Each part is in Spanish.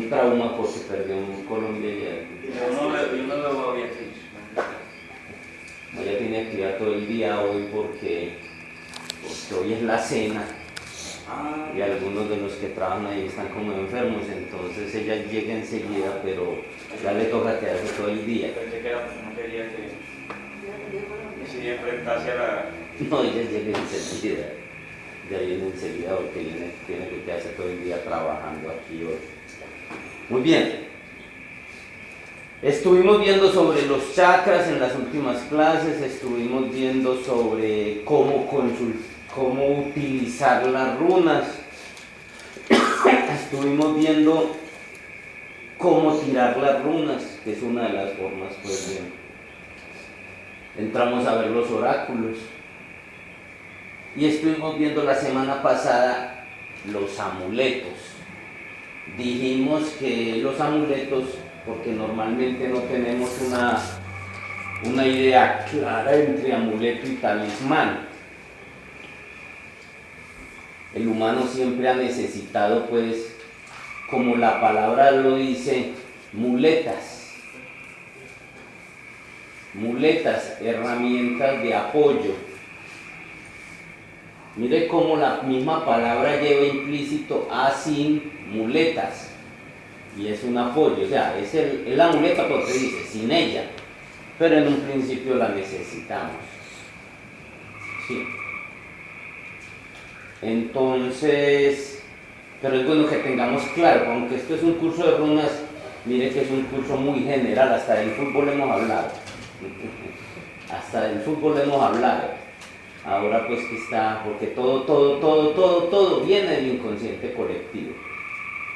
un trauma porque perdió en Colombia ayer. Yo no veo a Beatriz. Ella tiene actividad todo el día hoy porque hoy es la cena y algunos de los que trabajan ahí están como enfermos, entonces ella llega enseguida, pero ya le toca quedarse todo el día. Pensé que era porque no quería que se enfrentase a la... No, ella llega enseguida, ya viene enseguida porque tiene que quedarse todo el día trabajando aquí hoy. Muy bien. Estuvimos viendo sobre los chakras en las últimas clases, estuvimos viendo sobre cómo utilizar las runas, estuvimos viendo cómo tirar las runas, que es una de las formas, pues bien. Entramos a ver los oráculos y estuvimos viendo la semana pasada los amuletos. Dijimos que los amuletos, porque normalmente no tenemos una idea clara entre amuleto y talismán. El humano siempre ha necesitado, pues, como la palabra lo dice, muletas, herramientas de apoyo. Mire cómo la misma palabra lleva implícito sin muletas. Y es un apoyo, o sea, es la muleta porque dice, sin ella, pero en un principio la necesitamos. Sí. Entonces, pero es bueno que tengamos claro, aunque esto es un curso de runas, mire que es un curso muy general, hasta del fútbol hemos hablado. Hasta del fútbol hemos hablado. Ahora pues que está, porque todo viene del inconsciente colectivo.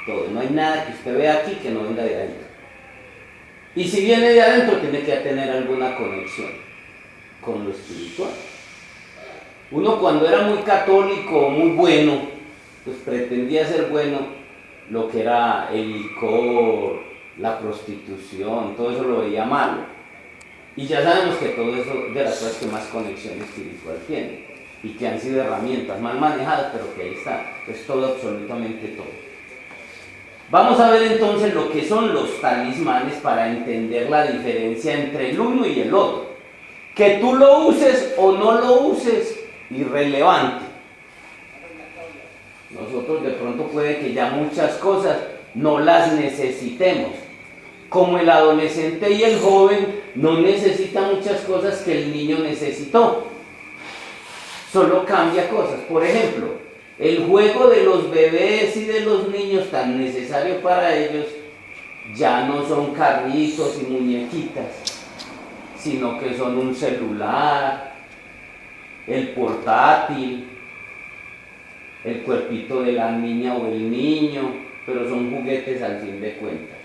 Todo, no hay nada que usted vea aquí que no venga de adentro. Y si viene de adentro, tiene que tener alguna conexión con lo espiritual. Uno cuando era muy católico, muy bueno, pues pretendía ser bueno, lo que era el licor, la prostitución, todo eso lo veía malo. Y ya sabemos que todo eso de las cosas que más conexión espiritual tiene y que han sido herramientas mal manejadas, pero que ahí está, es todo, absolutamente todo. Vamos a ver entonces lo que son los talismanes para entender la diferencia entre el uno y el otro. Que tú lo uses o no lo uses, irrelevante. Nosotros de pronto puede que ya muchas cosas no las necesitemos. Como el adolescente y el joven no necesita muchas cosas que el niño necesitó. Solo cambia cosas. Por ejemplo, el juego de los bebés y de los niños tan necesario para ellos ya no son carritos y muñequitas, sino que son un celular, el portátil, el cuerpito de la niña o el niño, pero son juguetes al fin de cuentas.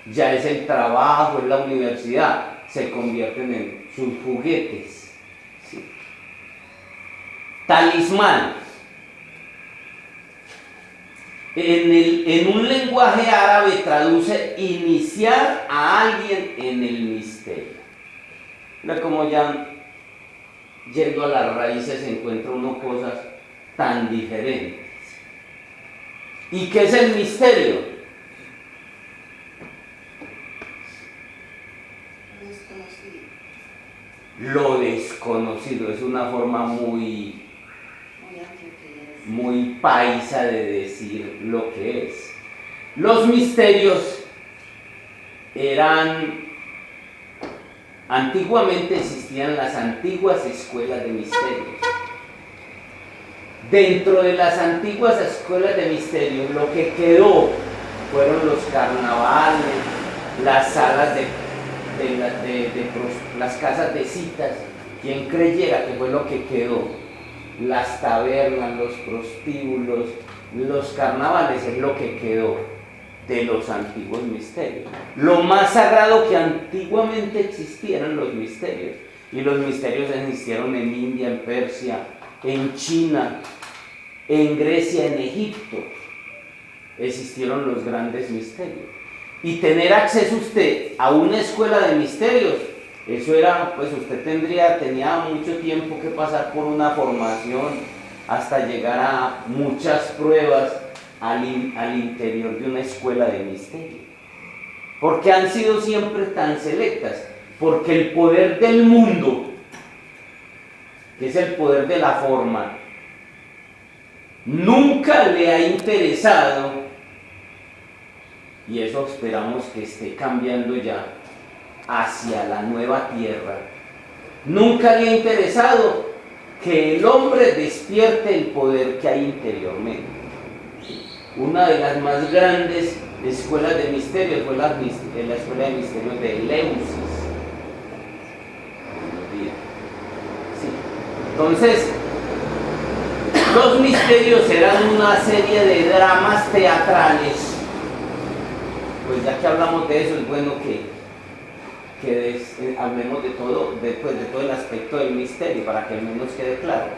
Ya es el trabajo, es la universidad, se convierten en sus juguetes. ¿Sí? Talismán. En un lenguaje árabe traduce iniciar a alguien en el misterio. Mira cómo ya yendo a las raíces se encuentra uno cosas tan diferentes. ¿Y qué es el misterio? Lo desconocido es una forma muy paisa de decir lo que es. Los misterios antiguamente existían las antiguas escuelas de misterios. Dentro de las antiguas escuelas de misterios lo que quedó fueron los carnavales, las salas las casas de citas, quien creyera que fue lo que quedó, las tabernas, los prostíbulos, los carnavales es lo que quedó de los antiguos misterios. Lo más sagrado que antiguamente existieron los misterios, y los misterios existieron en India, en Persia, en China, en Grecia, en Egipto, existieron los grandes misterios. Y tener acceso usted a una escuela de misterios, eso era, pues usted tenía mucho tiempo que pasar por una formación hasta llegar a muchas pruebas al interior de una escuela de misterio. ¿Por qué han sido siempre tan selectas? Porque el poder del mundo, que es el poder de la forma, nunca le ha interesado, y eso esperamos que esté cambiando ya, hacia la nueva tierra. Nunca le ha interesado que el hombre despierte el poder que hay interiormente. Una de las más grandes escuelas de misterios fue la escuela de misterios de Eleusis. Sí. Entonces, los misterios eran una serie de dramas teatrales. Pues ya que hablamos de eso, es bueno que hablemos de todo el aspecto del misterio, para que al menos quede claro.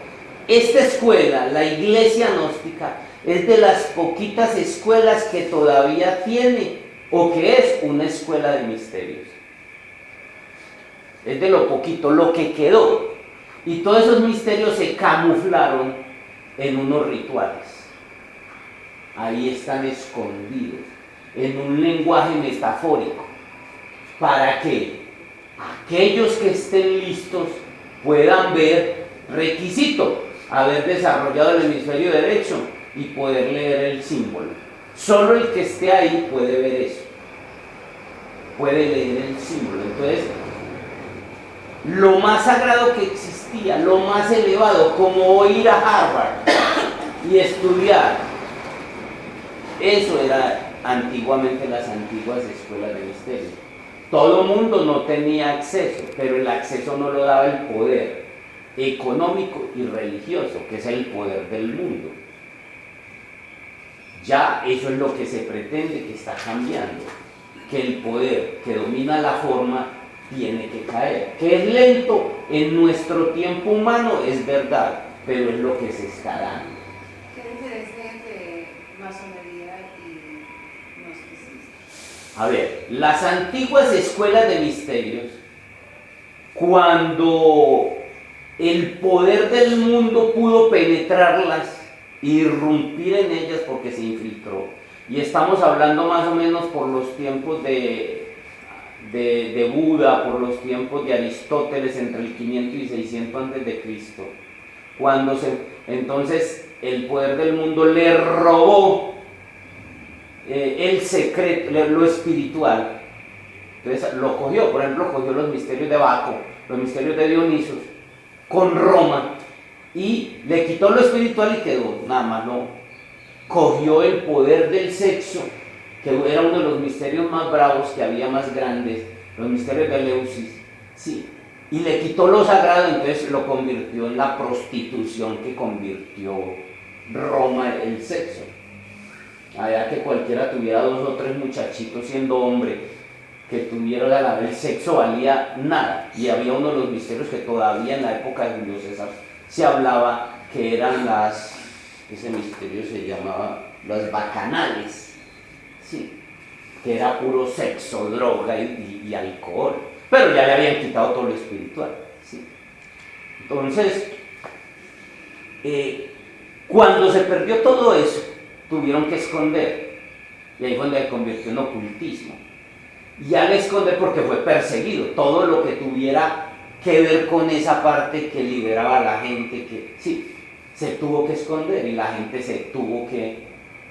Esta escuela, la Iglesia Gnóstica, es de las poquitas escuelas que todavía tiene, o que es una escuela de misterios. Es de lo poquito, lo que quedó. Y todos esos misterios se camuflaron en unos rituales. Ahí están escondidos, en un lenguaje metafórico, para que aquellos que estén listos puedan ver, requisito, haber desarrollado el hemisferio derecho y poder leer el símbolo. Solo el que esté ahí puede ver eso, puede leer el símbolo. Entonces, lo más sagrado que existía, lo más elevado, como ir a Harvard y estudiar, eso era antiguamente las antiguas escuelas de misterio. Todo el mundo no tenía acceso, pero el acceso no lo daba el poder económico y religioso, que es el poder del mundo. Ya eso es lo que se pretende que está cambiando, que el poder que domina la forma tiene que caer, que es lento en nuestro tiempo humano, es verdad, pero es lo que se está dando. ¿Qué diferencia entre masonería y gnosticismo? A ver, las antiguas escuelas de misterios, cuando el poder del mundo pudo penetrarlas, irrumpir en ellas porque se infiltró, y estamos hablando más o menos por los tiempos de Buda, por los tiempos de Aristóteles, entre el 500 y 600 a.C., cuando entonces el poder del mundo le robó el secreto, lo espiritual. Entonces lo cogió, por ejemplo, cogió los misterios de Baco, los misterios de Dionisos, con Roma, y le quitó lo espiritual y quedó, nada más no. Cogió el poder del sexo, que era uno de los misterios más bravos, que había más grandes, los misterios de Eleusis, sí, y le quitó lo sagrado, entonces lo convirtió en la prostitución que convirtió Roma el sexo. Allá que cualquiera tuviera 2 o 3 muchachitos siendo hombre, que tuviera el sexo valía nada. Y había uno de los misterios que todavía en la época de Julio César se hablaba, que eran ese misterio se llamaba las bacanales, sí, que era puro sexo, droga y alcohol, pero ya le habían quitado todo lo espiritual, sí. Entonces, cuando se perdió todo eso, tuvieron que esconder, y ahí fue donde se convirtió en ocultismo. Y al esconder, porque fue perseguido, todo lo que tuviera que ver con esa parte que liberaba a la gente, que sí, se tuvo que esconder y la gente se tuvo que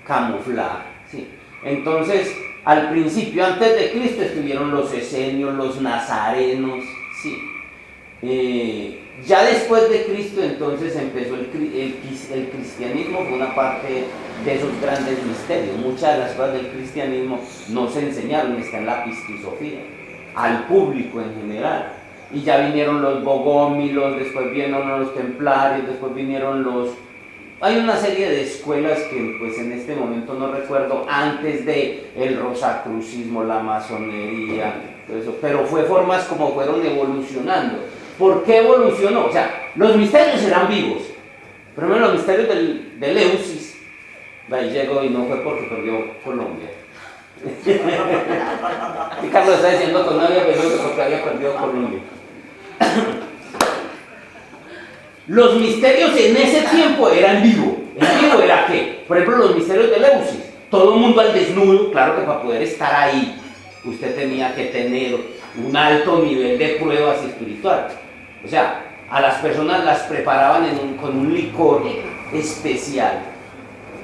camuflar, sí. Entonces, al principio, antes de Cristo, estuvieron los esenios, los nazarenos, sí. Ya después de Cristo, entonces empezó el cristianismo, fue una parte de esos grandes misterios. Muchas de las cosas del cristianismo no se enseñaron, está en la pistisofía, al público en general. Y ya vinieron los bogómilos, después vinieron los templarios, después vinieron hay una serie de escuelas que pues en este momento no recuerdo, antes de el rosacrucismo, la masonería, todo eso, pero fue formas como fueron evolucionando. ¿Por qué evolucionó? O sea, los misterios eran vivos. Primero los misterios de Eleusis, ahí llegó y no fue porque perdió Colombia. Y Carlos está diciendo que no había perdido porque había perdido Colombia. Los misterios en ese tiempo eran vivos. El vivo era que, por ejemplo, los misterios de Eleusis, todo el mundo al desnudo, claro que para poder estar ahí, usted tenía que tener un alto nivel de pruebas espirituales. O sea, a las personas las preparaban con un licor especial.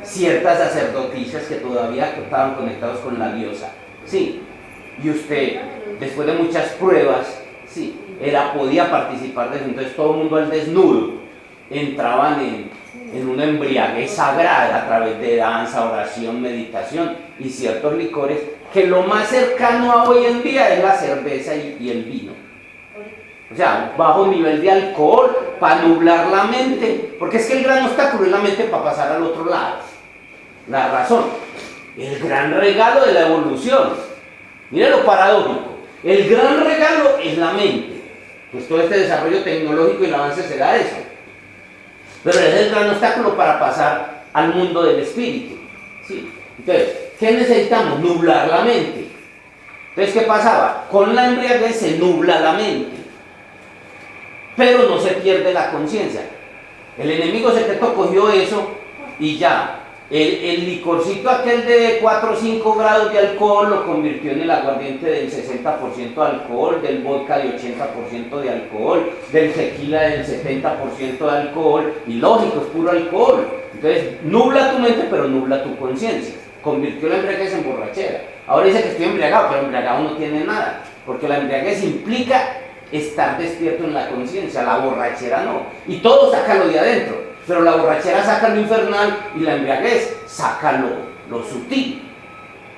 Ciertas sacerdotisas que todavía estaban conectados con la diosa. Sí, y usted, después de muchas pruebas, sí, podía participar de eso. Entonces todo el mundo al desnudo entraban en una embriaguez sagrada a través de danza, oración, meditación y ciertos licores, que lo más cercano a hoy en día es la cerveza y el vino. O sea, bajo nivel de alcohol, para nublar la mente, porque es que el gran obstáculo es la mente para pasar al otro lado. La razón, el gran regalo de la evolución, mire lo paradójico, el gran regalo es la mente, pues todo este desarrollo tecnológico y el avance se da eso, pero es el gran obstáculo para pasar al mundo del espíritu, ¿sí? Entonces, ¿qué necesitamos? Nublar la mente. Entonces, ¿qué pasaba? Con la embriaguez se nubla la mente, pero no se pierde la conciencia. El enemigo secreto cogió eso y ya, el licorcito aquel de 4 o 5 grados de alcohol lo convirtió en el aguardiente del 60% de alcohol, del vodka de 80% de alcohol, del tequila del 70% de alcohol, y lógico, es puro alcohol. Entonces, nubla tu mente, pero nubla tu conciencia. Convirtió la embriaguez en borrachera. Ahora dice que estoy embriagado, pero embriagado no tiene nada, porque la embriaguez implica estar despierto en la conciencia, la borrachera no. Y todo sácalo de adentro. Pero la borrachera saca lo infernal y la embriaguez saca lo sutil.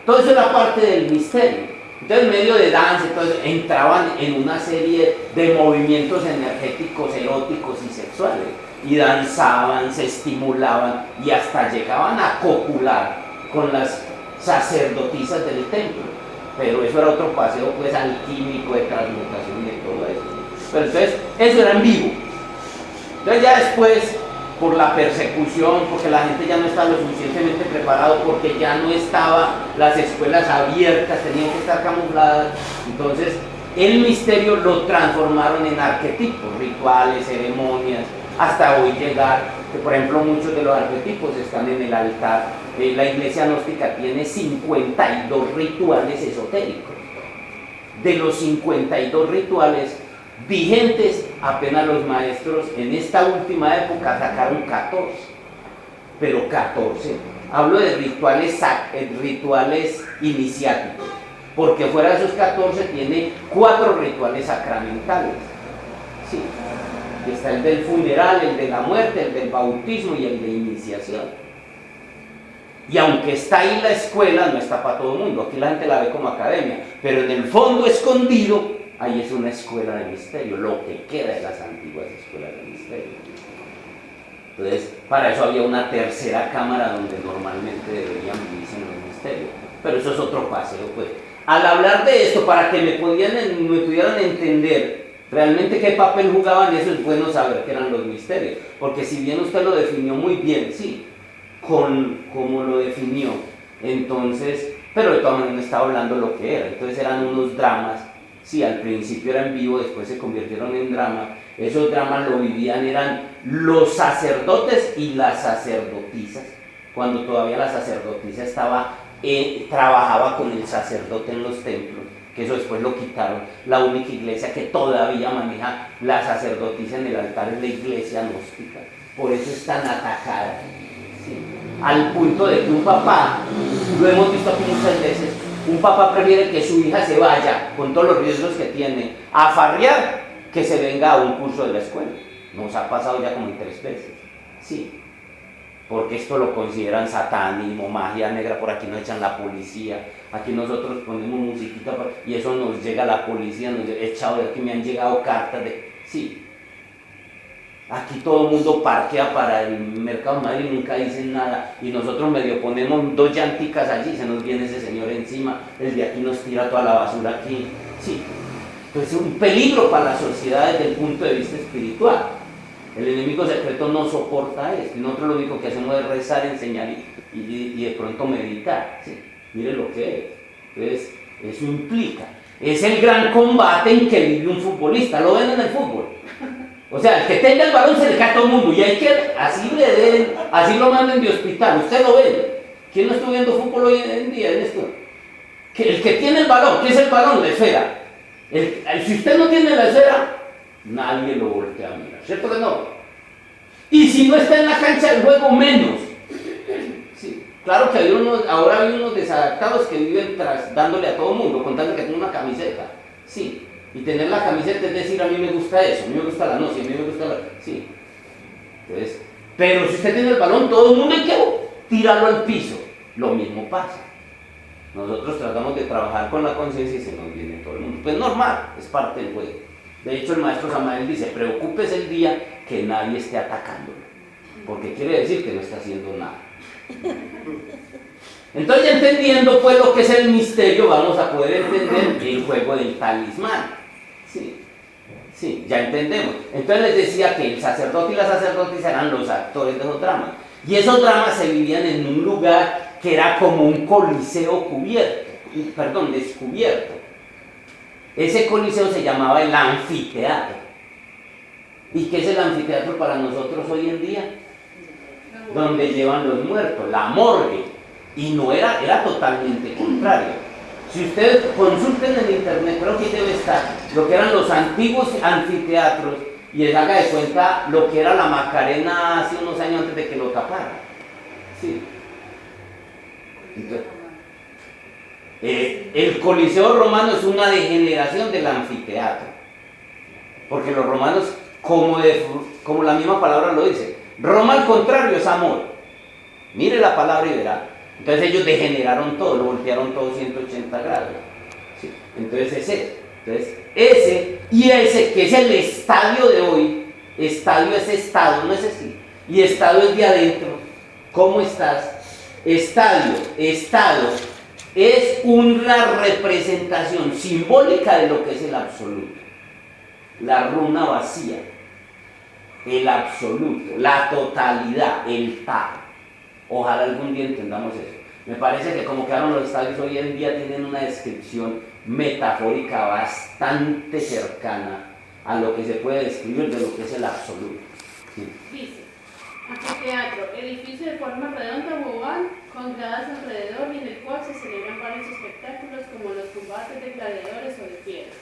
Todo eso era parte del misterio. Entonces, en medio de danza, entonces, entraban en una serie de movimientos energéticos, eróticos y sexuales. Y danzaban, se estimulaban y hasta llegaban a copular con las sacerdotisas del templo. Pero eso era otro paseo pues alquímico de transmutación y de todo eso. Pero entonces, eso era en vivo. Entonces ya después, por la persecución, porque la gente ya no estaba lo suficientemente preparado, porque ya no estaban las escuelas abiertas, tenían que estar camufladas, entonces el misterio lo transformaron en arquetipos, rituales, ceremonias, hasta hoy llegar, que por ejemplo muchos de los arquetipos están en el altar. La iglesia gnóstica tiene 52 rituales esotéricos. De los 52 rituales vigentes, apenas los maestros en esta última época sacaron 14, pero 14, hablo de rituales iniciáticos, porque fuera de esos 14 tiene 4 rituales sacramentales, sí, está el del funeral, el de la muerte, el del bautismo y el de iniciación. Y aunque está ahí la escuela, no está para todo el mundo, aquí la gente la ve como academia, pero en el fondo escondido, ahí es una escuela de misterio, lo que queda de las antiguas escuelas de misterio. Entonces, para eso había una tercera cámara donde normalmente deberían vivirse los misterios. Pero eso es otro paseo, pues. Al hablar de esto, para que me pudieran entender realmente qué papel jugaban, eso es bueno saber que eran los misterios. Porque si bien usted lo definió muy bien, sí, como lo definió, entonces, pero de todas maneras no estaba hablando lo que era. Entonces eran unos dramas. Sí, al principio eran vivo, después se convirtieron en drama. Esos dramas lo vivían, eran los sacerdotes y las sacerdotisas. Cuando todavía la sacerdotisa trabajaba con el sacerdote en los templos, que eso después lo quitaron. La única iglesia que todavía maneja la sacerdotisa en el altar es la iglesia gnóstica. Por eso es tan atacada. Sí. Al punto de que un papá, lo hemos visto aquí muchas veces, un papá prefiere que su hija se vaya, con todos los riesgos que tiene, a farrear, que se venga a un curso de la escuela. Nos ha pasado ya como 3 veces. Sí, porque esto lo consideran satanismo, magia negra, por aquí nos echan la policía, aquí nosotros ponemos musiquita y eso nos llega a la policía, nos llega, echado de aquí, me han llegado cartas de... Sí, aquí todo el mundo parquea para el mercado de Madrid y nunca dicen nada. Y nosotros medio ponemos 2 llanticas allí, se nos viene ese señor encima, el de aquí nos tira toda la basura aquí. Sí, entonces es un peligro para la sociedad desde el punto de vista espiritual. El enemigo secreto no soporta esto. Y nosotros lo único que hacemos es rezar, enseñar y de pronto meditar. ¿Sí? Mire lo que es. Entonces, eso implica. Es el gran combate en que vive un futbolista. ¿Lo ven en el fútbol? O sea, el que tenga el balón se le cae a todo el mundo. Y hay que, así le den, así lo manden de hospital. Usted lo ve. ¿Quién no está viendo fútbol hoy en día en esto? Que el que tiene el balón, ¿qué es el balón? La esfera. Si usted no tiene la esfera, nadie lo voltea a mirar. ¿Cierto que no? Y si no está en la cancha del juego, menos. Sí. Claro que ahora hay unos desadaptados que viven dándole a todo el mundo, contando que tiene una camiseta. Sí. Y tener la camiseta es decir, a mí me gusta eso, a mí me gusta la noche, a mí me gusta la... Sí. Entonces, pero si usted tiene el balón, todo el mundo hay que tirarlo al piso. Lo mismo pasa. Nosotros tratamos de trabajar con la conciencia y se nos viene todo el mundo. Pues normal, es parte del juego. De hecho, el maestro Samael dice, preocúpese el día que nadie esté atacándolo. Porque quiere decir que no está haciendo nada. Entonces, ya entendiendo pues lo que es el misterio, vamos a poder entender el juego del talismán. Sí, ya entendemos. Entonces les decía que el sacerdote y la sacerdotisa eran los actores de esos dramas. Y esos dramas se vivían en un lugar que era como un coliseo descubierto. Ese coliseo se llamaba el anfiteatro. ¿Y qué es el anfiteatro para nosotros hoy en día? Donde llevan los muertos, la morgue. Y no era totalmente contrario. Si ustedes consulten en internet, creo que debe estar lo que eran los antiguos anfiteatros y les haga de cuenta lo que era la Macarena hace unos años antes de que lo taparan. Sí. Entonces, el Coliseo romano es una degeneración del anfiteatro. Porque los romanos, como la misma palabra lo dice, Roma al contrario es amor. Mire la palabra y verá. Entonces ellos degeneraron todo, lo voltearon todo 180 grados. ¿Sí? Entonces ese que es el estadio de hoy, estadio es estado, no es así. Y estado es de adentro. ¿Cómo estás? Estado es una representación simbólica de lo que es el absoluto. La runa vacía, el absoluto, la totalidad, el ta. Ojalá algún día entendamos eso. Me parece que como quedaron los estadios hoy en día tienen una descripción metafórica bastante cercana a lo que se puede describir de lo que es el absoluto. Sí. Dice, anfiteatro, edificio de forma redonda o oval, con gradas alrededor y en el cual se celebran varios espectáculos como los combates de gladiadores o de fieras.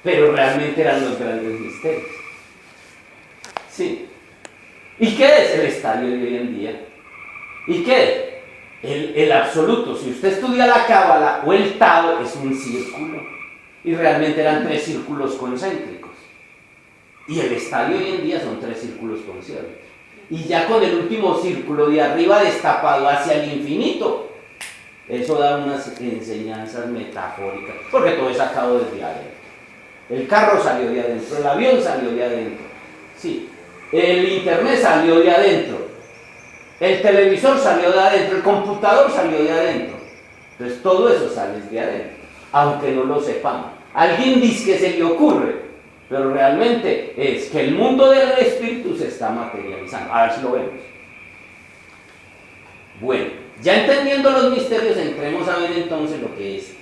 Pero realmente eran los grandes misterios. Sí. ¿Y qué es el estadio de hoy en día? ¿Y qué? El absoluto. Si usted estudia la cábala o el Tao, es un círculo. Y realmente eran 3 círculos concéntricos. Y el estadio hoy en día son 3 círculos concéntricos. Y ya con el último círculo de arriba destapado hacia el infinito, eso da unas enseñanzas metafóricas. Porque todo es sacado desde adentro. El carro salió de adentro, el avión salió de adentro. Sí. El internet salió de adentro. El televisor salió de adentro, el computador salió de adentro. Entonces todo eso sale de adentro, aunque no lo sepamos. Alguien dice que se le ocurre, pero realmente es que el mundo del espíritu se está materializando. A ver si lo vemos. Bueno, ya entendiendo los misterios, entremos a ver entonces lo que es.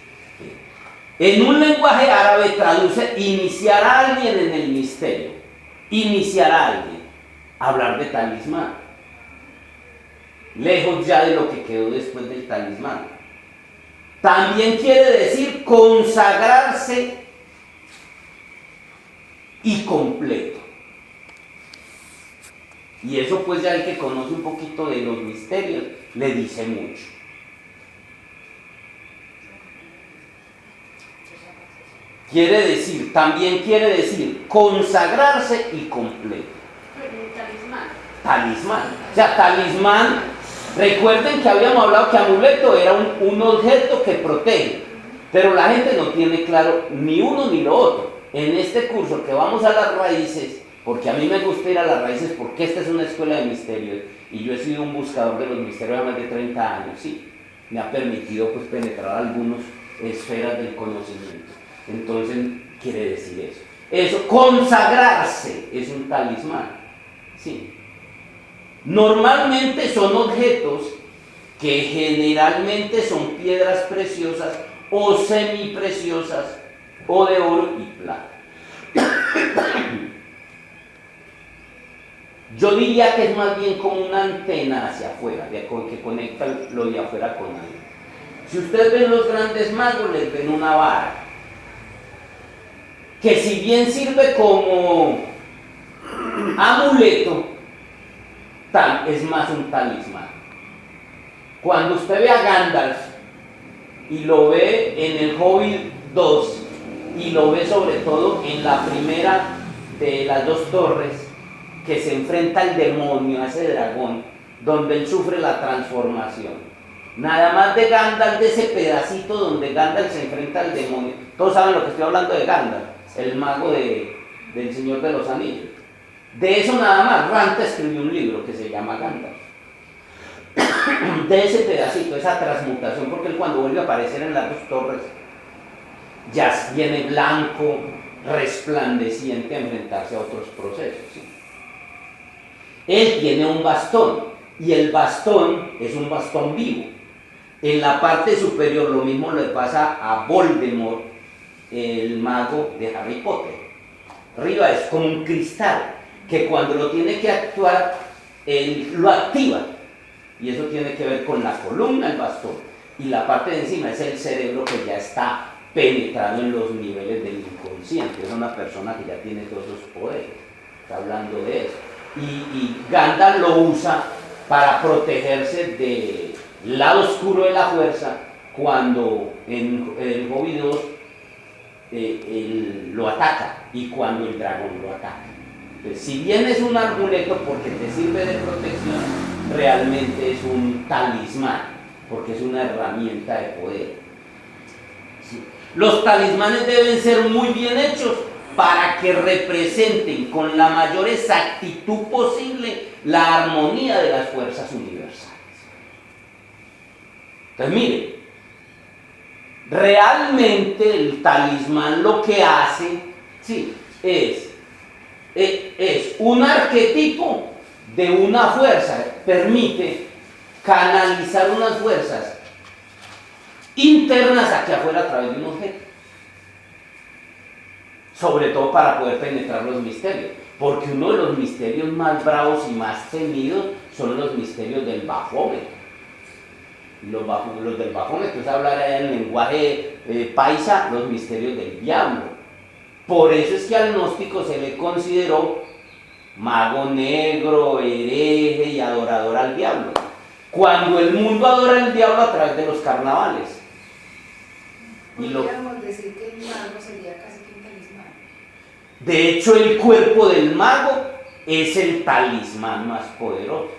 En un lenguaje árabe traduce iniciar a alguien en el misterio. Iniciar a alguien. Hablar de talismán. Lejos ya de lo que quedó después del talismán. También quiere decir consagrarse y completo. Y eso pues ya el que conoce un poquito de los misterios le dice mucho. También quiere decir consagrarse y completo. Talismán. O sea, talismán, recuerden que habíamos hablado que amuleto era un objeto que protege, pero la gente no tiene claro ni uno ni lo otro. En este curso que vamos a las raíces, porque a mí me gusta ir a las raíces porque esta es una escuela de misterios y yo he sido un buscador de los misterios hace más de 30 años, sí, me ha permitido pues penetrar algunas esferas del conocimiento. Entonces quiere decir eso. Eso, consagrarse, es un talismán. Sí. Normalmente son objetos que generalmente son piedras preciosas o semipreciosas o de oro y plata. Yo diría que es más bien como una antena hacia afuera, que conecta lo de afuera con algo. Si ustedes ven los grandes magos, les ven una vara, que si bien sirve como amuleto, es más un talismán. Cuando usted ve a Gandalf y lo ve en el Hobbit 2 y lo ve sobre todo en la primera de las dos torres, que se enfrenta al demonio, a ese dragón, donde él sufre la transformación. Nada más de Gandalf, de ese pedacito donde Gandalf se enfrenta al demonio. Todos saben lo que estoy hablando de Gandalf, el mago del Señor de los Anillos. De eso nada más, Ranta escribió un libro que se llama Gandalf. De ese pedacito, esa transmutación, porque él cuando vuelve a aparecer en las dos torres, ya viene blanco, resplandeciente a enfrentarse a otros procesos. ¿Sí? Él tiene un bastón, y el bastón es un bastón vivo. En la parte superior lo mismo le pasa a Voldemort, el mago de Harry Potter. Arriba es como un cristal, que cuando lo tiene que actuar, él lo activa. Y eso tiene que ver con la columna, el bastón. Y la parte de encima es el cerebro, que ya está penetrado en los niveles del inconsciente. Es una persona que ya tiene todos esos poderes. Está hablando de eso. Y Gandalf lo usa para protegerse del lado oscuro de la fuerza, cuando en el Hobbit 2 él lo ataca, y cuando el dragón lo ataca. Entonces, si bien es un amuleto porque te sirve de protección, realmente es un talismán, porque es una herramienta de poder. ¿Sí? Los talismanes deben ser muy bien hechos para que representen con la mayor exactitud posible la armonía de las fuerzas universales. Entonces, miren, realmente el talismán lo que hace, sí, es un arquetipo de una fuerza, permite canalizar unas fuerzas internas hacia afuera a través de un objeto, sobre todo para poder penetrar los misterios, porque uno de los misterios más bravos y más temidos son los misterios del Baphomet. Los del Baphomet, que es hablar en lenguaje paisa, los misterios del diablo. Por eso es que al gnóstico se le consideró mago negro, hereje y adorador al diablo, cuando el mundo adora al diablo a través de los carnavales. Podríamos decir que el mago sería casi que un talismán. De hecho, el cuerpo del mago es el talismán más poderoso.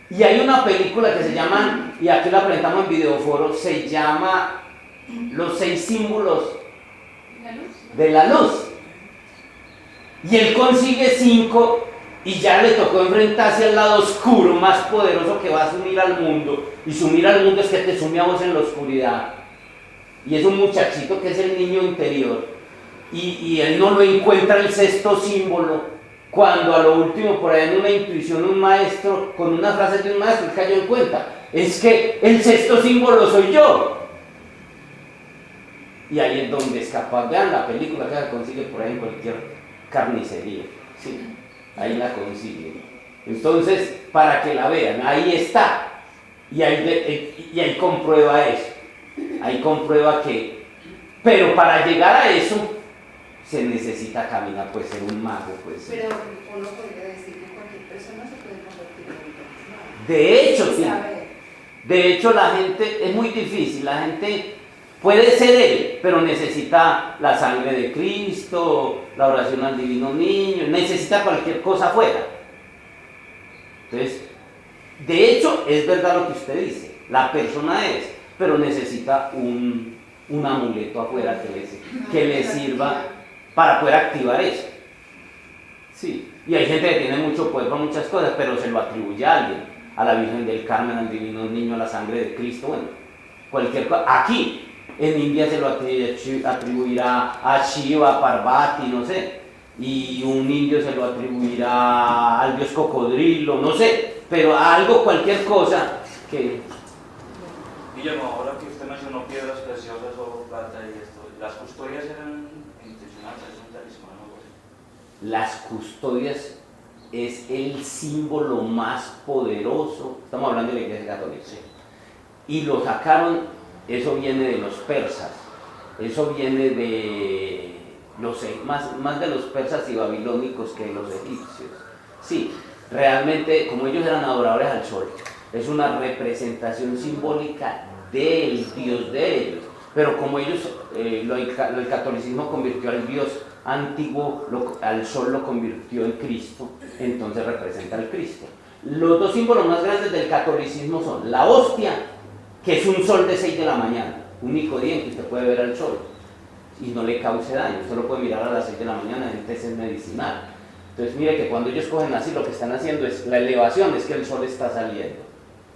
Y hay una película que se llama, y aquí la presentamos en Videoforo, se llama Los 6 símbolos de la luz. Y él consigue 5 y ya le tocó enfrentarse al lado oscuro más poderoso que va a sumir al mundo. Y sumir al mundo es que te sume a vos en la oscuridad. Y es un muchachito que es el niño interior. Y él no lo encuentra el 6.º símbolo. Cuando a lo último, por ahí en una intuición, un maestro, con unas frases de un maestro, él cayó en cuenta. Es que el 6.º símbolo soy yo. Y ahí es donde es capaz. Vean la película, que la consigue por ahí en cualquier carnicería. ¿Sí? Ahí la consigue. Entonces, para que la vean, ahí está. Y ahí comprueba eso. Ahí comprueba que. Pero para llegar a eso, se necesita caminar, pues ser un mago. Pues. Pero uno podría decir que cualquier persona se puede convertir en un talismán. De hecho, sí. De hecho, la gente, es muy difícil, la gente puede ser él, pero necesita la sangre de Cristo, la oración al Divino Niño, necesita cualquier cosa afuera. Entonces, de hecho, es verdad lo que usted dice, la persona es, pero necesita un amuleto afuera que le sirva para poder activar eso. Sí, y hay gente que tiene mucho poder para muchas cosas, pero se lo atribuye a alguien, a la Virgen del Carmen, al Divino Niño, a la sangre de Cristo, bueno, cualquier cosa. Aquí, en India se lo atribuirá a Shiva, Parvati, no sé, y un indio se lo atribuirá al dios cocodrilo, no sé, pero a algo, cualquier cosa que... Guillermo, ahora que usted mencionó piedras preciosas, oro, plata y esto, ¿las custodias eran intencionales? ¿Es un talismán o algo así? Las custodias, es el símbolo más poderoso, estamos hablando de la Iglesia Católica, ¿sí? Y lo sacaron, eso viene de los persas, eso viene de, no sé, más de los persas y babilónicos que de los egipcios. Sí, realmente, como ellos eran adoradores al sol, es una representación simbólica del Dios de ellos. Pero como ellos, el catolicismo convirtió al Dios antiguo, al sol lo convirtió en Cristo, entonces representa al Cristo. Los dos símbolos más grandes del catolicismo son la hostia, que es un sol de 6 de la mañana, único día en que usted puede ver al sol y no le cause daño. Usted lo puede mirar a las 6 de la mañana, entonces es medicinal. Entonces mire que cuando ellos cogen así, lo que están haciendo es, la elevación es que el sol está saliendo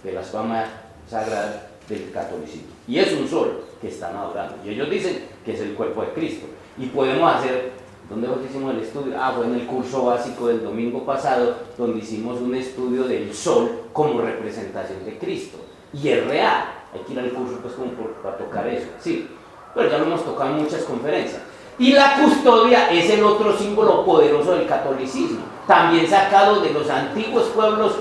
de las famas sagradas del catolicismo. Y es un sol que están adorando. Y ellos dicen que es el cuerpo de Cristo. Y podemos hacer, ¿dónde fue que hicimos el estudio? Fue en el curso básico del domingo pasado, donde hicimos un estudio del sol como representación de Cristo. Y es real. Hay que ir al curso pues como para tocar eso. Sí, pero ya lo hemos tocado en muchas conferencias. Y la custodia es el otro símbolo poderoso del catolicismo, también sacado de los antiguos pueblos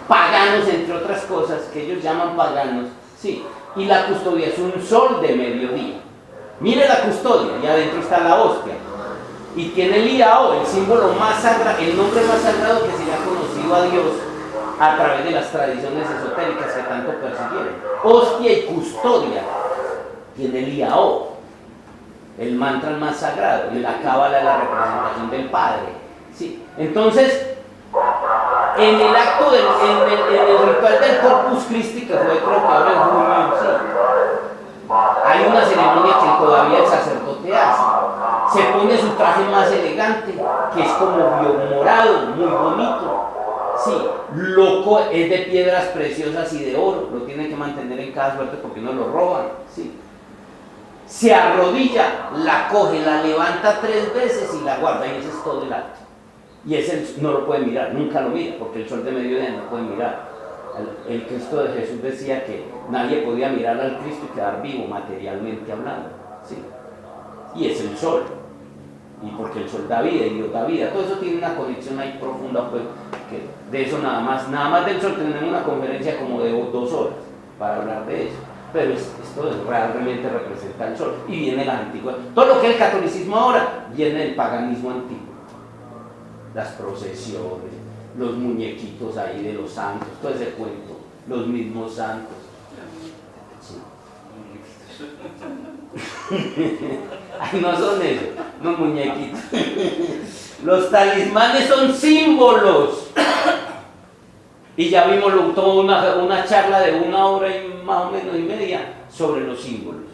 paganos, entre otras cosas, que ellos llaman paganos, sí, y la custodia es un sol de mediodía. Mire la custodia, y adentro está la hostia, y tiene el IAO, el símbolo más sagrado, el nombre más sagrado que se le ha conocido a Dios a través de las tradiciones esotéricas que tanto persiguieron. Hostia y custodia tiene el IAO, el mantra más sagrado, y la cábala es la representación del Padre, sí. Entonces, en el acto en el ritual del Corpus Christi, que fue creo que ahora en junio, sí, hay una ceremonia que todavía el sacerdote hace. Se pone su traje más elegante, que es como morado, muy bonito. Sí, loco, es de piedras preciosas y de oro, lo tiene que mantener en cada suerte porque no lo roban. Sí. Se arrodilla, la coge, la levanta 3 veces y la guarda, y ese es todo el acto. Y ese no lo puede mirar, nunca lo mira, porque el sol de mediodía no puede mirar. El Cristo de Jesús decía que nadie podía mirar al Cristo y quedar vivo materialmente hablando, ¿sí? Y es el sol, y porque el sol da vida y Dios da vida, todo eso tiene una conexión ahí profunda, pues, que de eso nada más del sol tenemos una conferencia como de 2 horas para hablar de eso, pero esto realmente representa el sol, y viene la antigua, todo lo que es el catolicismo ahora viene del paganismo antiguo, las procesiones, los muñequitos ahí de los santos, todo ese cuento, los mismos santos. Sí. Ay, no son esos, no muñequitos. Los talismanes son símbolos. Y ya vimos toda una charla de 1 hora y más o menos y media sobre los símbolos.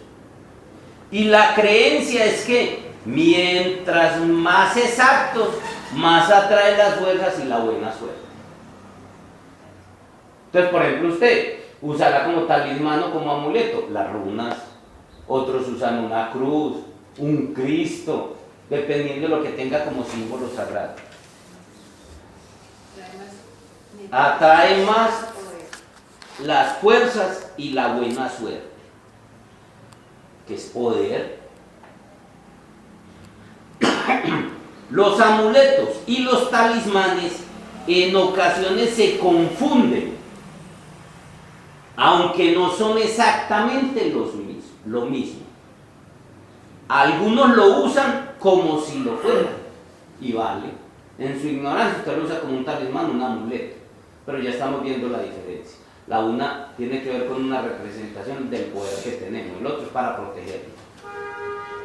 Y la creencia es que mientras más exactos, más atrae las fuerzas y la buena suerte. Entonces, por ejemplo, usted usará como talismán o como amuleto las runas, otros usan una cruz, un Cristo, dependiendo de lo que tenga como símbolo sagrado. Atrae más las fuerzas y la buena suerte, que es poder. Los amuletos y los talismanes en ocasiones se confunden, aunque no son exactamente lo mismo. Algunos lo usan como si lo fueran, y vale. En su ignorancia usted lo usa como un talismán, un amuleto, pero ya estamos viendo la diferencia. La una tiene que ver con una representación del poder que tenemos, el otro es para protegerlo.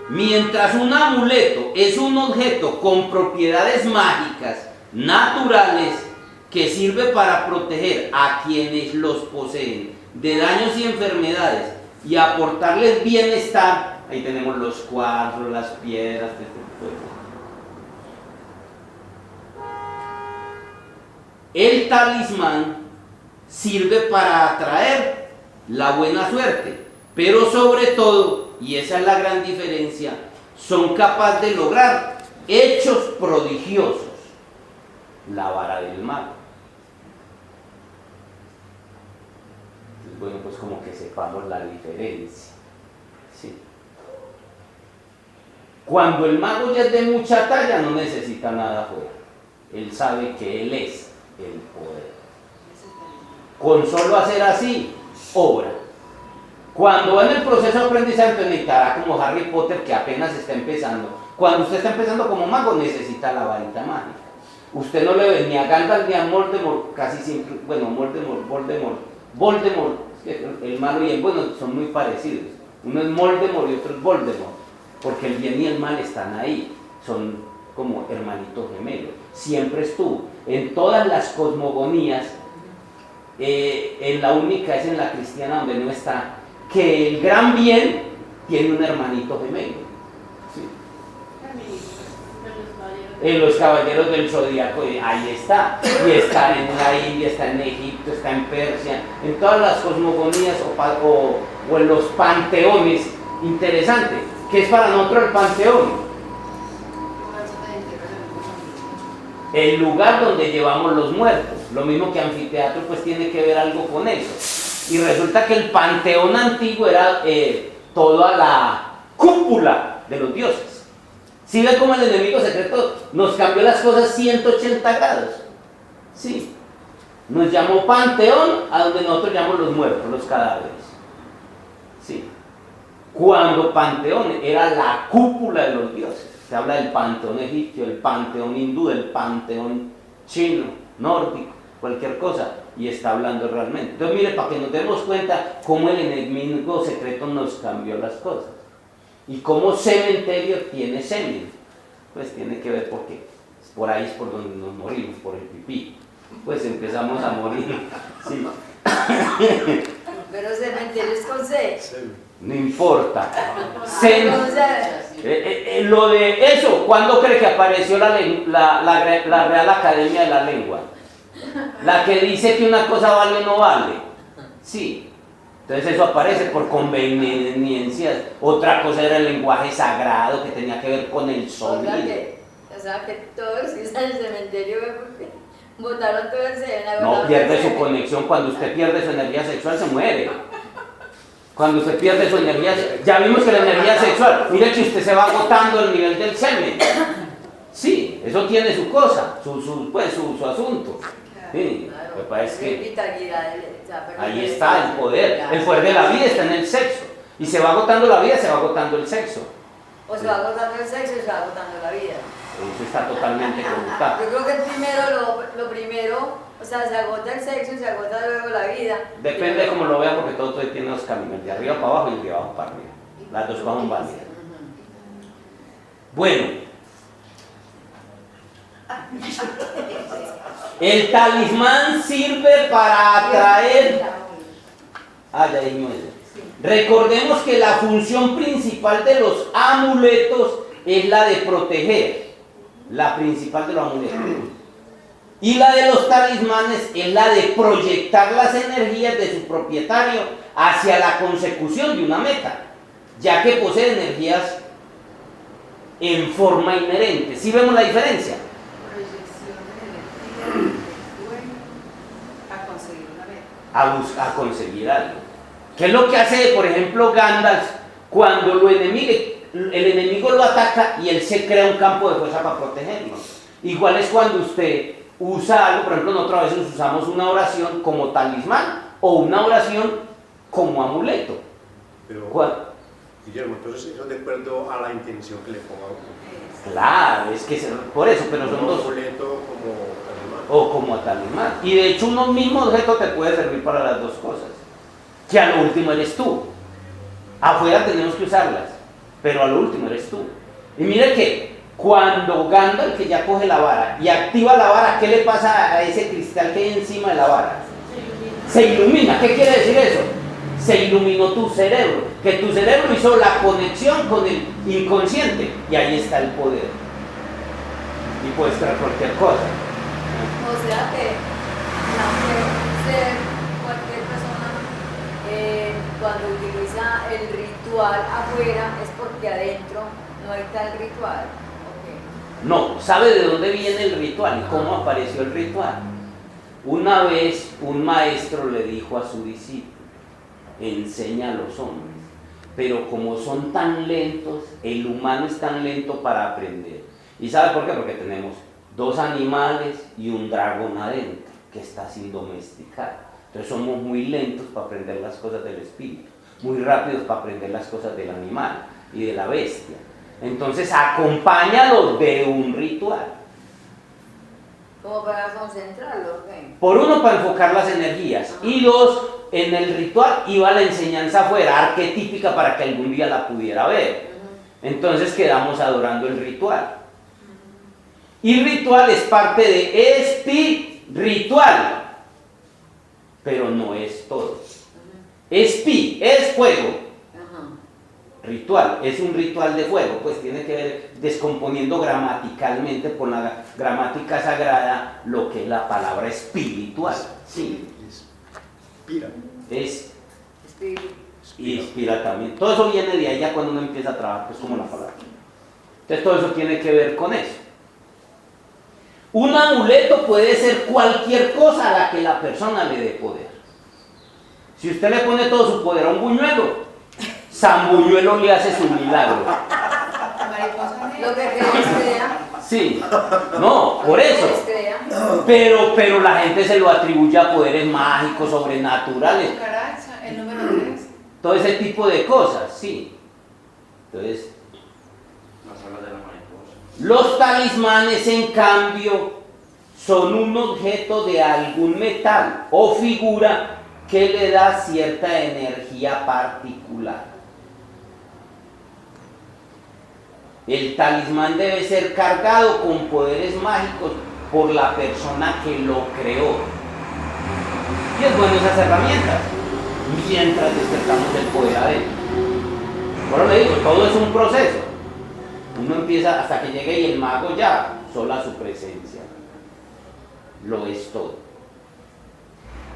Mientras un amuleto es un objeto con propiedades mágicas, naturales, que sirve para proteger a quienes los poseen de daños y enfermedades y aportarles bienestar, ahí tenemos los cuadros, las piedras, el talismán sirve para atraer la buena suerte, pero sobre todo, y esa es la gran diferencia, son capaces de lograr hechos prodigiosos. La vara del mago. Entonces, bueno, pues como que sepamos la diferencia. ¿Sí? Cuando el mago ya es de mucha talla, no necesita nada afuera. él sabe que él es el poder. Con solo hacer así, obra. Cuando va en el proceso de aprendizaje, entonces necesitará como Harry Potter, que apenas está empezando. Cuando usted está empezando como mago, necesita la varita mágica. Usted no le ve ni a Gandalf ni a Voldemort, casi siempre, bueno, Voldemort, el malo y el bueno son muy parecidos. Uno es Voldemort y otro es Voldemort, porque el bien y el mal están ahí, son como hermanitos gemelos. Siempre estuvo. En todas las cosmogonías, en la única es en la cristiana donde no está, que el gran bien tiene un hermanito gemelo. ¿Sí? En los caballeros del zodiaco, ahí está, y está en la India, está en Egipto, está en Persia, en todas las cosmogonías o en los panteones. Interesante, ¿qué es para nosotros el panteón? El lugar donde llevamos los muertos. Lo mismo que anfiteatro, pues tiene que ver algo con eso. Y resulta que el panteón antiguo era toda la cúpula de los dioses. ¿Sí ven cómo el enemigo secreto nos cambió las cosas 180 grados? Sí. Nos llamó panteón a donde nosotros llamamos los muertos, los cadáveres. Sí. Cuando panteón era la cúpula de los dioses. Se habla del panteón egipcio, el panteón hindú, el panteón chino, nórdico, cualquier cosa. Y está hablando realmente. Entonces mire, para que nos demos cuenta cómo el enemigo secreto nos cambió las cosas. Y cómo cementerio tiene semen, pues tiene que ver porque por ahí es por donde nos morimos, por el pipí. Pues empezamos a morir. Sí. Pero cementerio es con C. No importa. Lo de eso, ¿cuándo cree que apareció la Real Academia de la Lengua? La que dice que una cosa vale o no vale. Sí. Entonces eso aparece por conveniencias. Otra cosa era el lenguaje sagrado que tenía que ver con el sonido. O sea que todos los que están en el cementerio botaron todo el semen. No, pierde su conexión. Cuando usted pierde su energía sexual se muere. Cuando usted pierde su energía, ya vimos que la energía sexual, mire que usted se va agotando el nivel del semen. Sí, eso tiene su cosa, su asunto. Sí, lo que pasa es que ahí está el poder. El poder de la vida está en el sexo. Y se va agotando la vida, se va agotando el sexo. O se va agotando el sexo y se va agotando la vida. Eso está totalmente conectado. Yo creo que lo primero, o sea, se agota el sexo y se agota luego la vida. Depende de cómo lo vea, porque todo tiene dos caminos, de arriba para abajo y de abajo para arriba. Las dos cosas son válidas. Bueno, el talismán sirve para atraer. Ya dijimos eso. Recordemos que la función principal de los amuletos es la de proteger. La principal de los amuletos. Y la de los talismanes es la de proyectar las energías de su propietario hacia la consecución de una meta, ya que posee energías en forma inherente. ¿Sí vemos la diferencia? Proyección de energía a conseguir una meta. A conseguir algo. ¿Qué es lo que hace, por ejemplo, Gandalf cuando el enemigo lo ataca y él se crea un campo de fuerza para protegerlo? Igual es cuando usted usa algo, por ejemplo, nosotros a veces usamos una oración como talismán o una oración como amuleto. Pero, Guillermo, entonces eso de acuerdo a la intención que le ponga uno. Claro, es que por eso, pero son Como dos. amuleto, como talismán. O como talismán. Y de hecho, un mismo objeto te puede servir para las dos cosas. Que a lo último eres tú. Afuera tenemos que usarlas, pero a lo último eres tú. Y mire que cuando Gandalf, que ya coge la vara y activa la vara, ¿qué le pasa a ese cristal que hay encima de la vara? Se ilumina. ¿Qué quiere decir eso? Se iluminó tu cerebro, que tu cerebro hizo la conexión con el inconsciente y ahí está el poder. Y puedes crear cualquier cosa. O sea que cualquier persona cuando utiliza el ritual afuera es porque adentro no está el ritual. Okay. No, ¿sabe de dónde viene el ritual y cómo apareció el ritual? Una vez un maestro le dijo a su discípulo: enseña a los hombres, pero como son tan lentos, el humano es tan lento para aprender. ¿Y sabe por qué? Porque tenemos 2 animales y un dragón adentro, que está sin domesticar. Entonces somos muy lentos para aprender las cosas del espíritu, muy rápidos para aprender las cosas del animal y de la bestia. Entonces acompáñalo de un ritual. ¿Cómo para concentrarlo? Okay. Por uno, para enfocar las energías. Y 2, en el ritual iba la enseñanza afuera, arquetípica, para que algún día la pudiera ver. Entonces quedamos adorando el ritual. Y ritual es parte de espiritual, pero no es todo. Espi es fuego. Ritual, es un ritual de fuego, pues tiene que ver descomponiendo gramaticalmente por la gramática sagrada lo que es la palabra espiritual. Sí. Es inspira también. Todo eso viene de allá cuando uno empieza a trabajar, pues como la palabra. Entonces todo eso tiene que ver con eso. Un amuleto puede ser cualquier cosa a la que la persona le dé poder. Si usted le pone todo su poder a un buñuelo, San Buñuelo le hace su milagro. Lo que crea. Sí, no, por eso. Pero la gente se lo atribuye a poderes mágicos, sobrenaturales. El número 3. Todo ese tipo de cosas, sí. Entonces, Las alas de la mariposa. los talismanes, en cambio, son un objeto de algún metal o figura que le da cierta energía particular. El talismán debe ser cargado con poderes mágicos por la persona que lo creó. Y es bueno esas herramientas, mientras despertamos el poder adentro. Por eso le digo, todo es un proceso. Uno empieza hasta que llegue y el mago ya, sola su presencia. Lo es todo.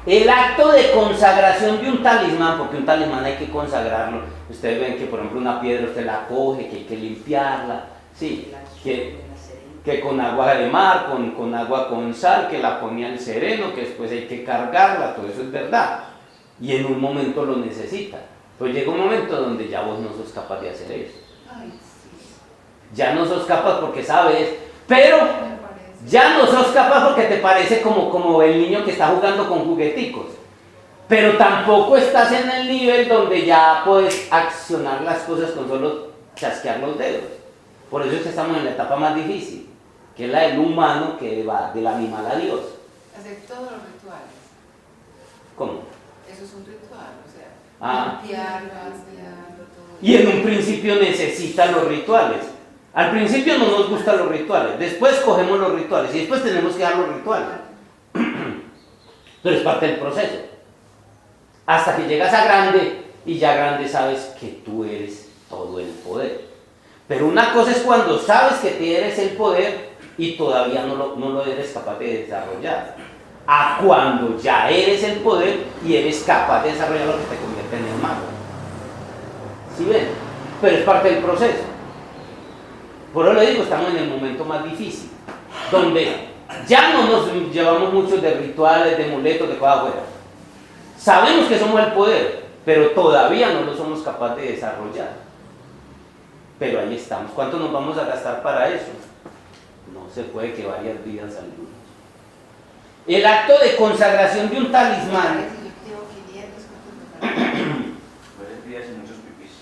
El acto de consagración de un talismán, porque un talismán hay que consagrarlo. Ustedes ven que, por ejemplo, una piedra usted la coge, que hay que limpiarla, sí, que con agua de mar, con agua con sal, que la pone al sereno, que después hay que cargarla, todo eso es verdad. Y en un momento lo necesita. Pero llega un momento donde ya vos no sos capaz de hacer eso. Ya no sos capaz porque sabes, pero ya no sos capaz porque te parece como el niño que está jugando con jugueticos. Pero tampoco estás en el nivel donde ya puedes accionar las cosas con solo chasquear los dedos. Por eso es que estamos en la etapa más difícil, que es la del humano, que va del animal a Dios. Hacer todos los rituales. ¿Cómo? Eso es un ritual, o sea, Ah. limpiarlo, vaciarlo, todo. Y en un principio necesitan los rituales. Al principio no nos gustan los rituales, después cogemos los rituales y después tenemos que dar los rituales. Pero es parte del proceso. Hasta que llegas a grande y ya grande sabes que tú eres todo el poder. Pero una cosa es cuando sabes que te eres el poder y todavía no lo eres capaz de desarrollar. A cuando ya eres el poder y eres capaz de desarrollar lo que te convierte en el mago. ¿Sí ven? Pero es parte del proceso. Por eso le digo, estamos en el momento más difícil, donde ya no nos llevamos muchos de rituales, de amuletos, de cosas afuera. Sabemos que somos el poder, pero todavía no lo somos capaces de desarrollar. Pero ahí estamos. ¿Cuánto nos vamos a gastar para eso? No se puede, que varias vidas algunas. El acto de consagración de un talismán. Si yo tengo 500, ¿cuánto me falta? Puedes días y muchos pipis.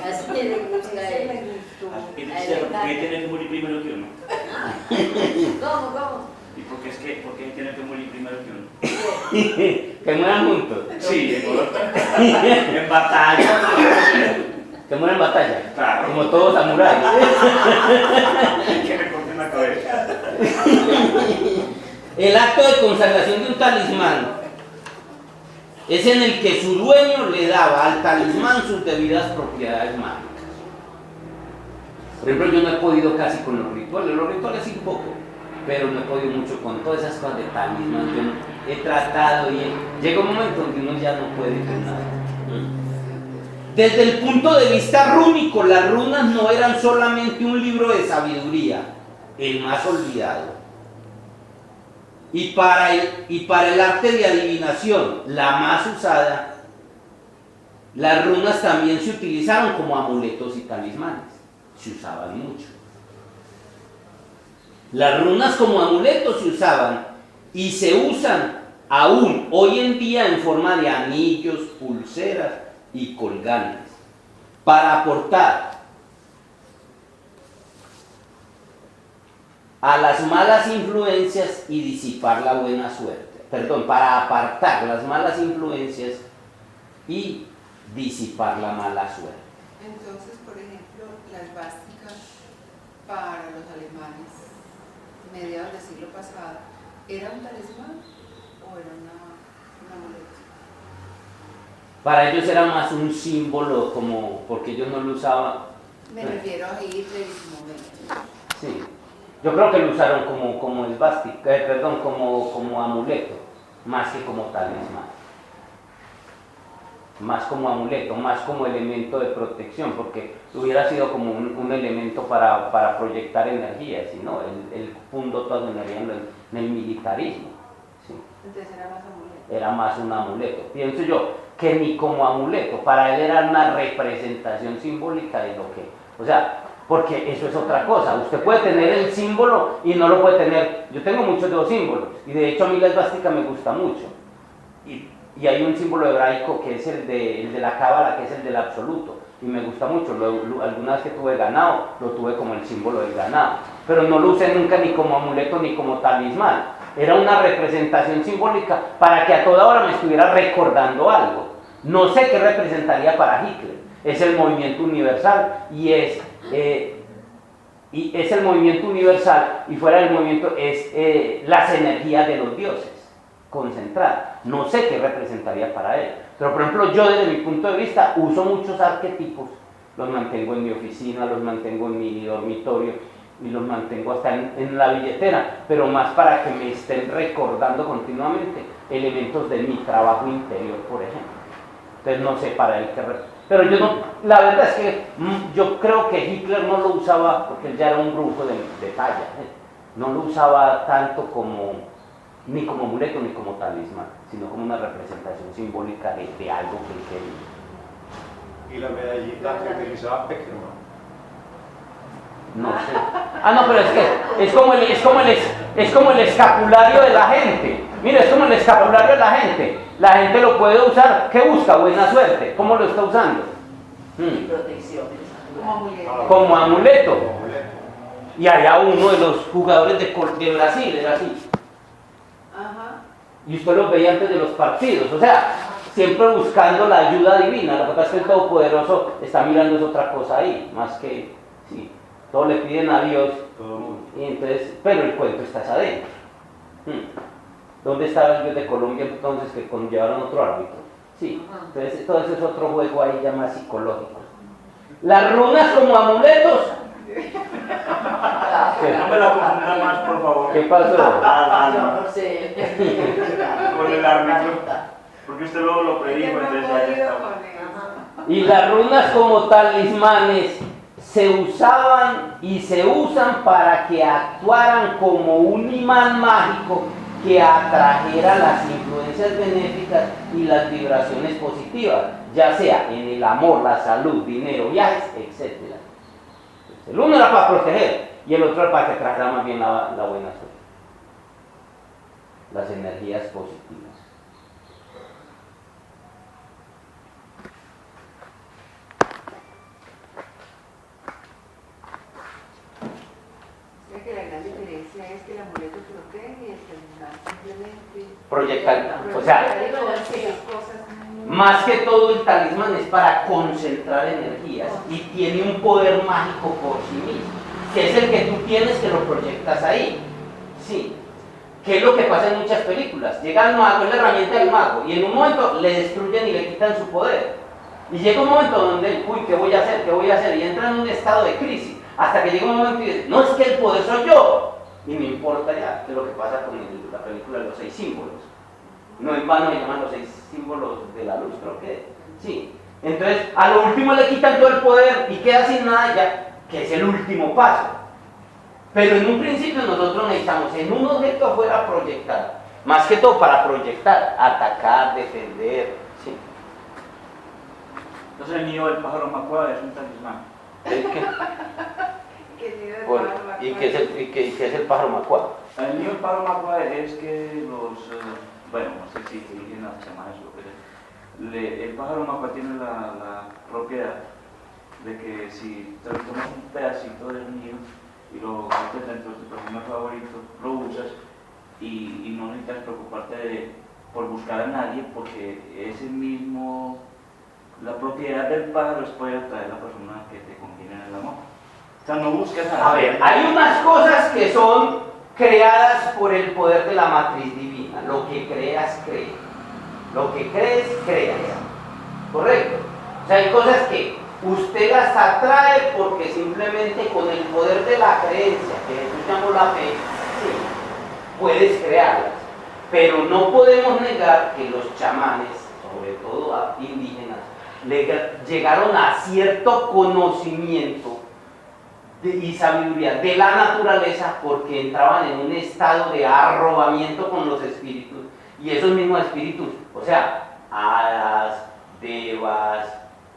Así que le gusta a él. ¿Por qué tiene que morir primero que uno? ¿Cómo? ¿Y por qué tiene que morir primero que uno? Que mueran juntos. Sí, en batalla. Que mueran en batalla. Claro. Como todos samuráis. Que me corten la cabeza. El acto de consagración de un talismán es en el que su dueño le daba al talismán sus debidas propiedades mágicas. Por ejemplo, yo no he podido casi con los rituales sí un poco, pero no he podido mucho con todas esas cosas de talismán. Yo he tratado y llega un momento donde uno ya no puede con nada. Desde el punto de vista rúnico, las runas no eran solamente un libro de sabiduría, el más olvidado. Y para el arte de adivinación, la más usada, Las runas también se utilizaron como amuletos y talismanes, se usaban mucho. Las runas como amuletos se usaban y se usan aún hoy en día en forma de anillos, pulseras y colgantes para aportar a las malas influencias y disipar la buena suerte. Perdón, para apartar las malas influencias y disipar la mala suerte. Entonces, por ejemplo, la esvástica para los alemanes, mediados del siglo pasado, ¿era un talismán o era una amuleto? Para ellos era más un símbolo, como porque ellos no lo usaban. Me refiero a Hitler y su momento. Sí. Yo creo que lo usaron como esvástica, perdón, como amuleto, más que como talismán. Más como amuleto, más como elemento de protección, porque hubiera sido como un elemento para proyectar energía, sino él fundó toda su energía en el militarismo. ¿Sí? Entonces era más amuleto. Era más un amuleto. Pienso yo que ni como amuleto, para él era una representación simbólica de lo que, o sea, porque eso es otra cosa. Usted puede tener el símbolo y no lo puede tener. Yo tengo muchos de los símbolos y de hecho a mí la esvástica me gusta mucho. Y hay un símbolo hebraico que es el de la cábala, que es el del absoluto, y me gusta mucho. Alguna vez que tuve ganado, lo tuve como el símbolo del ganado, pero no lo usé nunca ni como amuleto ni como talismán. Era una representación simbólica para que a toda hora me estuviera recordando algo. No sé qué representaría para Hitler. Es el movimiento universal y es el movimiento universal, y fuera del movimiento es las energías de los dioses concentradas. No sé qué representaría para él, pero por ejemplo yo desde mi punto de vista uso muchos arquetipos, los mantengo en mi oficina, los mantengo en mi dormitorio y los mantengo hasta en la billetera, pero más para que me estén recordando continuamente elementos de mi trabajo interior, por ejemplo. Entonces no sé para él qué pero yo no, la verdad es que yo creo que Hitler no lo usaba, porque él ya era un brujo de talla, no lo usaba tanto ni como amuleto ni como talismán, sino como una representación simbólica de algo que él quería. ¿Y la medallita que utilizaba Peckerman? No sé. No, pero es que es como el escapulario de la gente. Mire, es como el escapulario de la gente. La gente lo puede usar. ¿Qué busca? Buena suerte. ¿Cómo lo está usando? Protecciones. Como amuleto. Como amuleto. Y allá uno de los jugadores de Brasil era así. Ajá. Y usted los veía antes de los partidos. O sea, siempre buscando la ayuda divina. Lo que pasa es que el Todopoderoso está mirando es otra cosa ahí. Más que, sí, todos le piden a Dios. Y entonces, pero el cuento está adentro. ¿Dónde estaba el Dios de Colombia entonces que llevaron otro árbitro? Sí, entonces todo eso es otro juego ahí ya más psicológico. Las runas como amuletos. No me la confunda más, por favor. ¿Qué pasó? Yo no sé. Con el árbitro. Porque usted luego lo predijo, entonces ya está. Y las runas como talismanes se usaban y se usan para que actuaran como un imán mágico que atrajera las influencias benéficas y las vibraciones positivas, ya sea en el amor, la salud, dinero, viajes, etc. El uno era para proteger y el otro era para que trajera más bien la buena suerte, las energías positivas. Que la gran diferencia es que el amuleto protege y el talismán simplemente Proyectar, o sea, más que todo el talismán es para concentrar energías y tiene un poder mágico por sí mismo, que es el que tú tienes que lo proyectas ahí. Sí. ¿Qué es lo que pasa en muchas películas? Llega el mago, es la herramienta del mago, y en un momento le destruyen y le quitan su poder. Y llega un momento donde, uy, ¿qué voy a hacer? ¿Qué voy a hacer? Y entra en un estado de crisis. Hasta que llega un momento y dice, no, es que el poder soy yo. Y no importa ya, que es lo que pasa con la película de los 6 símbolos. No en vano se llaman los 6 símbolos de la luz, creo que sí. Entonces, a lo último le quitan todo el poder y queda sin nada ya, que es el último paso. Pero en un principio nosotros necesitamos en un objeto afuera proyectar, más que todo para proyectar, atacar, defender, ¿sí? Entonces el mío, el pájaro macuá, es un talismán. ¿Y qué es el pájaro macuá? El mío, el pájaro macuá, es que los, bueno, no sé si indígenas, chamanes o lo que sea, el pájaro macuá tiene la propiedad de que si te tomas un pedacito del nido y lo metes dentro de tu perfume favorito, lo usas y no necesitas preocuparte por buscar a nadie, porque ese mismo, la propiedad del pájaro es poder atraer a la persona que te conviene en el amor. O sea, no buscas a nadie. A ver, hay unas cosas que son creadas por el poder de la matriz divina. Lo que creas, crees. Lo que crees, creas. ¿Correcto? O sea, hay cosas que usted las atrae porque simplemente con el poder de la creencia, que Jesús llamó la fe, sí, puedes crearlas. Pero no podemos negar que los chamanes, sobre todo indígenas, llegaron a cierto conocimiento y sabiduría de la naturaleza porque entraban en un estado de arrobamiento con los espíritus, y esos mismos espíritus, o sea, hadas, devas,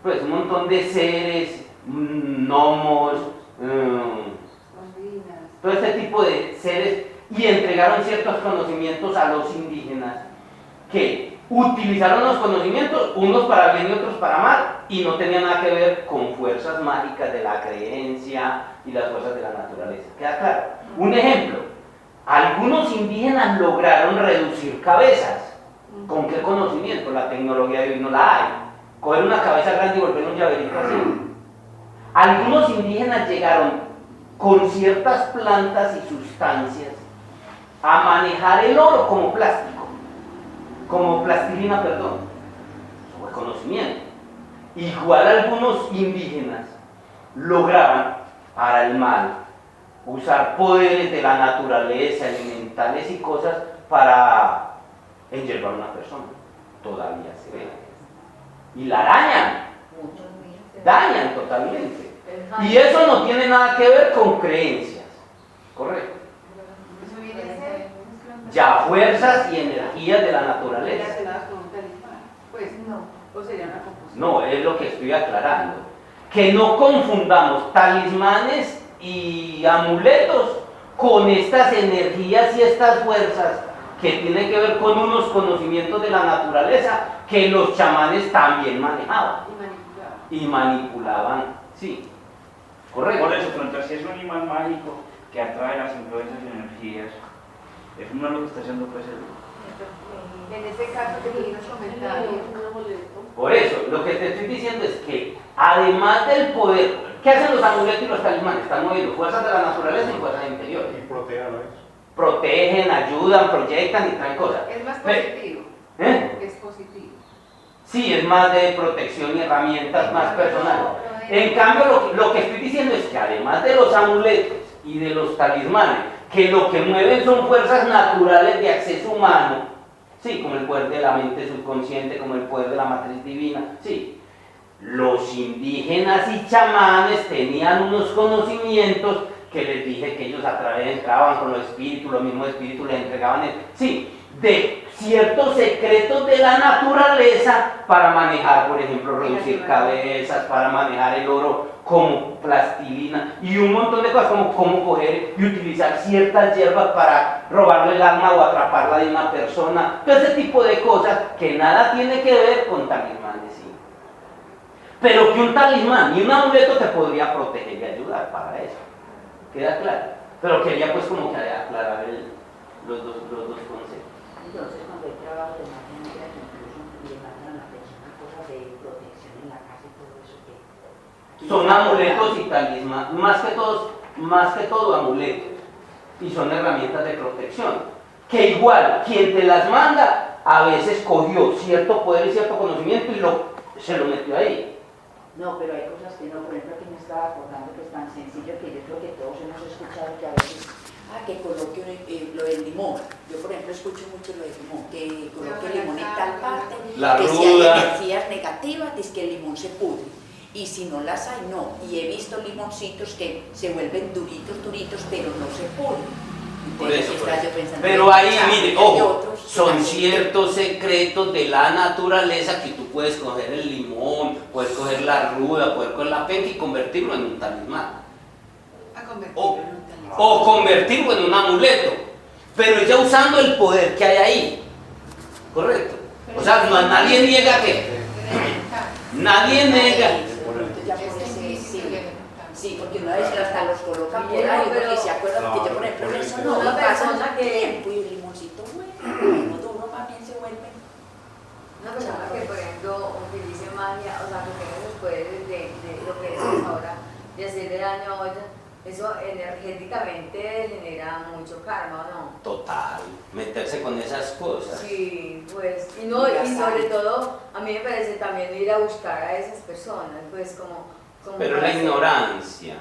pues un montón de seres, gnomos, todo este tipo de seres, y entregaron ciertos conocimientos a los indígenas que utilizaron los conocimientos, unos para bien y otros para mal, y no tenían nada que ver con fuerzas mágicas de la creencia y las fuerzas de la naturaleza. ¿Queda claro? Un ejemplo, algunos indígenas lograron reducir cabezas. ¿Con qué conocimiento? La tecnología de hoy no la hay. Coger una cabeza grande y volver un llaverito así. Algunos indígenas llegaron con ciertas plantas y sustancias a manejar el oro como plástico, como plastilina, perdón, sobre conocimiento. Igual algunos indígenas lograban para el mal usar poderes de la naturaleza, elementales y cosas para enyervar a una persona. Todavía se ve. Y la dañan totalmente. Y eso no tiene nada que ver con creencias, ¿correcto? Ya fuerzas y energías de la naturaleza. Pues no, o sería una confusión. No, es lo que estoy aclarando. Que no confundamos talismanes y amuletos con estas energías y estas fuerzas que tienen que ver con unos conocimientos de la naturaleza que los chamanes también manejaban y manipulaban, sí, correcto. Por eso, pero entonces si es un imán mágico que atrae las influencias y energías, es uno lo que está haciendo pues En ese caso que tiene un comentario. Por eso, lo que te estoy diciendo es que además del poder, ¿qué hacen los amuletos y los talismanes? Están moviendo fuerzas de la naturaleza y fuerzas interiores. Y protegen a la vez. Protegen, ayudan, proyectan y traen cosas. Es más positivo. Es positivo. Sí, es más de protección y herramientas más personales. En cambio, lo que estoy diciendo es que además de los amuletos y de los talismanes, que lo que mueven son fuerzas naturales de acceso humano, sí, como el poder de la mente subconsciente, como el poder de la matriz divina, sí. Los indígenas y chamanes tenían unos conocimientos que les dije que ellos entraban con los espíritus, los mismos espíritus les entregaban, sí, de ciertos secretos de la naturaleza para manejar, por ejemplo, reducir cabezas, para manejar el oro como plastilina y un montón de cosas como cómo coger y utilizar ciertas hierbas para robarle el alma o atraparla de una persona, todo ese tipo de cosas que nada tiene que ver con talismanes, sí. Pero que un talismán y un amuleto te podría proteger y ayudar para eso. ¿Queda claro? Pero quería pues como que aclarar los dos conceptos. Entonces, cuando hay trabajo de magia negra, incluso le mandan a la persona cosas de protección en la casa y todo eso que... Son amuletos y talismanes, más que todo amuletos, y son herramientas de protección, que igual quien te las manda a veces cogió cierto poder y cierto conocimiento y se lo metió ahí. No, pero hay cosas que no, por ejemplo, que me estaba acordando que es tan sencillo que yo creo que todos hemos escuchado que a veces, que coloque lo del limón. Yo, por ejemplo, escucho mucho lo del limón, que coloque limón en tal parte, la que ruda. si hay energías negativas, es que el limón se pudre. Y si no las hay, no. Y he visto limoncitos que se vuelven duritos, pero no se pudren. Por eso, ¿Qué por estaba eso. yo pensando? Pero ahí, Ah, mire, y ojo, otros que son también- ciertos secretos de la naturaleza que tú puedes coger el limón, puedes coger la ruda, puedes coger la penca y convertirlo en un talismán. A convertirlo O- en un talismán. O convertirlo en un amuleto. Pero ya usando el poder que hay ahí. ¿Correcto? O sea, nadie niega que. Nadie niega. Ya por Es ese, difícil sí. elemental. Sí, porque una vez hasta los colocan por Bien, ahí, pero- porque se acuerdan que yo, por ejemplo, Claro, eso por no, una me pasa persona el que- tiempo y el limoncito, bueno, uno más bien se vuelve. Una persona que, por ejemplo, utilice magia, o sea, que tenga esos poderes de lo que decimos ahora, de hacerle daño a otra, eso energéticamente genera mucho karma, ¿o no? Total. Meterse con esas cosas. Sí, pues, y sobre todo, a mí me parece también ir a buscar a esas personas, pues como Pero la hacer- ignorancia.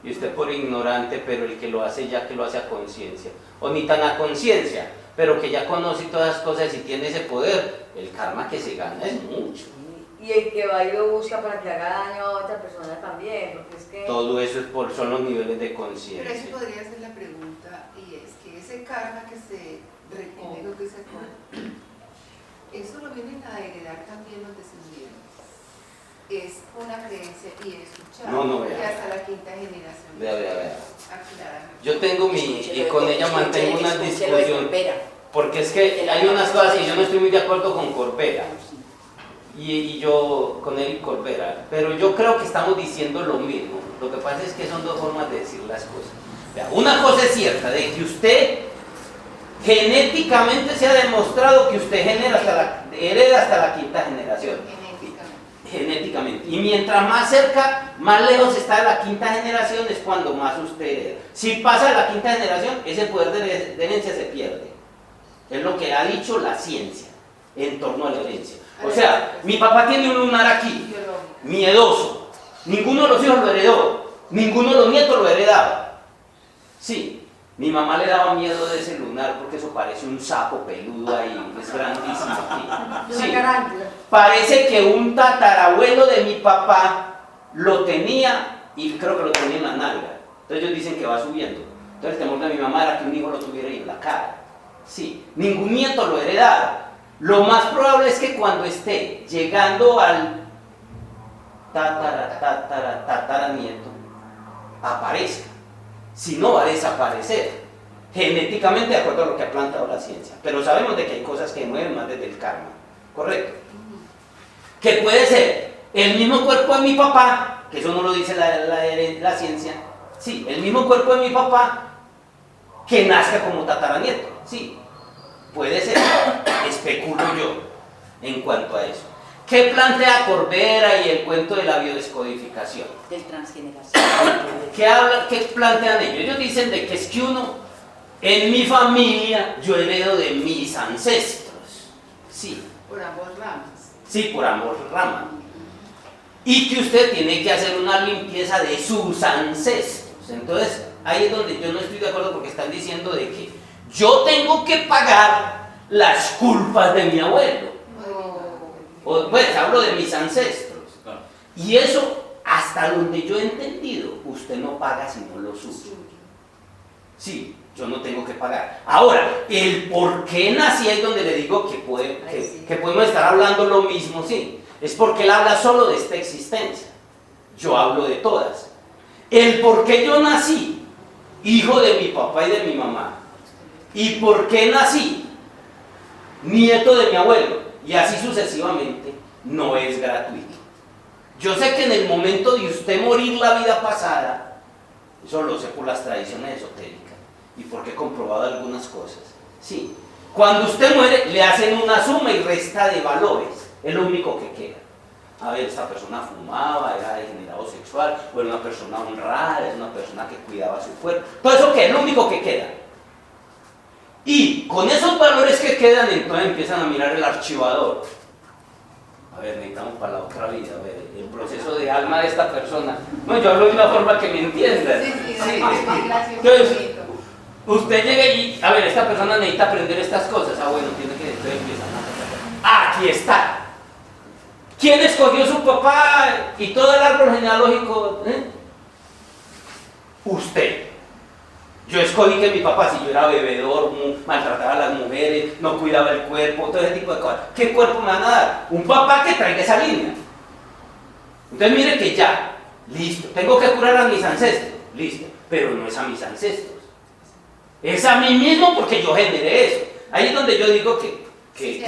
Y usted por ignorante, pero el que lo hace ya que lo hace a conciencia. O ni tan a conciencia, pero que ya conoce todas las cosas y tiene ese poder, el karma que se gana es mucho. Y el que va y lo busca para que haga daño a otra persona también, porque es que... Todo eso son los niveles de Pero conciencia. eso podría ser la pregunta, y es que ese karma que se recoge, que se coge, eso lo vienen a heredar también los descendientes. Es una creencia y escuchar No, que vea. hasta la quinta generación. Vea. Aclarar. Yo tengo Escúchelo y de con ella Corbera, mantengo una escúchelo de discusión, Corbera. porque es que hay unas cosas que yo no estoy muy de acuerdo con Corbera. Y yo con él y Corbera, pero yo creo que estamos diciendo lo mismo. Lo que pasa es que son dos formas de decir las cosas. Vea, una cosa es cierta, de que usted genéticamente se ha demostrado que usted hereda hasta la quinta generación. Genéticamente. Y mientras más cerca, más lejos está de la quinta generación, es cuando más usted hereda. Si pasa de la quinta generación, ese poder de herencia se pierde. Es lo que ha dicho la ciencia en torno a la herencia. O sea, mi papá tiene un lunar aquí, miedoso. Ninguno de los hijos lo heredó, ninguno de los nietos lo heredaba. Sí, mi mamá le daba miedo de ese lunar porque eso parece un sapo peludo ahí, es grandísimo aquí. Una Sí. carántula. Parece que un tatarabuelo de mi papá lo tenía y creo que lo tenía en la nalga. Entonces ellos dicen que va subiendo. Entonces el temor de mi mamá era que un hijo lo tuviera ahí en la cara. Sí, ningún nieto lo heredaba. Lo más probable es que cuando esté llegando al tataranieto, aparezca. Si no, va a desaparecer. Genéticamente, de acuerdo a lo que ha planteado la ciencia. Pero sabemos de que hay cosas que mueven más desde el karma. ¿Correcto? Que puede ser el mismo cuerpo de mi papá, que eso no lo dice la ciencia. Sí, el mismo cuerpo de mi papá que nazca como tataranieto. Sí, puede ser. Especulo yo en cuanto a eso. ¿Qué plantea Corbera y el cuento de la biodescodificación? Del transgeneracional. ¿Qué plantean ellos? Ellos dicen de que es que uno, en mi familia, yo heredo de mis ancestros. Sí, Por ambos ramas. sí, por ambos ramas. Y que usted tiene que hacer una limpieza de sus ancestros. Entonces, ahí es donde yo no estoy de acuerdo porque están diciendo de que yo tengo que pagar las culpas de mi abuelo. O, pues hablo de mis ancestros. Y eso, hasta donde yo he entendido, usted no paga sino lo suyo. Sí, yo no tengo que pagar. Ahora, el por qué nací es donde le digo que podemos estar hablando lo mismo, sí. Es porque él habla solo de esta existencia. Yo hablo de todas. El por qué yo nací, hijo de mi papá y de mi mamá. Y por qué nací, nieto de mi abuelo. Y así sucesivamente, no es gratuito. Yo sé que en el momento de usted morir la vida pasada, eso lo sé por las tradiciones esotéricas y porque he comprobado algunas cosas. Sí, cuando usted muere le hacen una suma y resta de valores, es lo único que queda. A ver, esta persona fumaba, era degenerado sexual, o era una persona honrada, es una persona que cuidaba su cuerpo. Todo eso que es lo único que queda. Y con esos valores que quedan, entonces empiezan a mirar el archivador. A ver, necesitamos para la otra vida, a ver, el proceso de alma de esta persona. No, yo hablo de una forma que me entiendan. Sí, gracias. Entonces, usted llega y, a ver, esta persona necesita aprender estas cosas. Ah, bueno, tiene que entonces empiezan a... Aquí está. ¿Quién escogió su papá y todo el árbol genealógico? Usted. Yo escogí que mi papá, si yo era bebedor, maltrataba a las mujeres, no cuidaba el cuerpo, todo ese tipo de cosas. ¿Qué cuerpo me van a dar? Un papá que traiga esa línea. Entonces mire que ya, listo, tengo que curar a mis ancestros, listo, pero no es a mis ancestros. Es a mí mismo porque yo generé eso. Ahí es donde yo digo que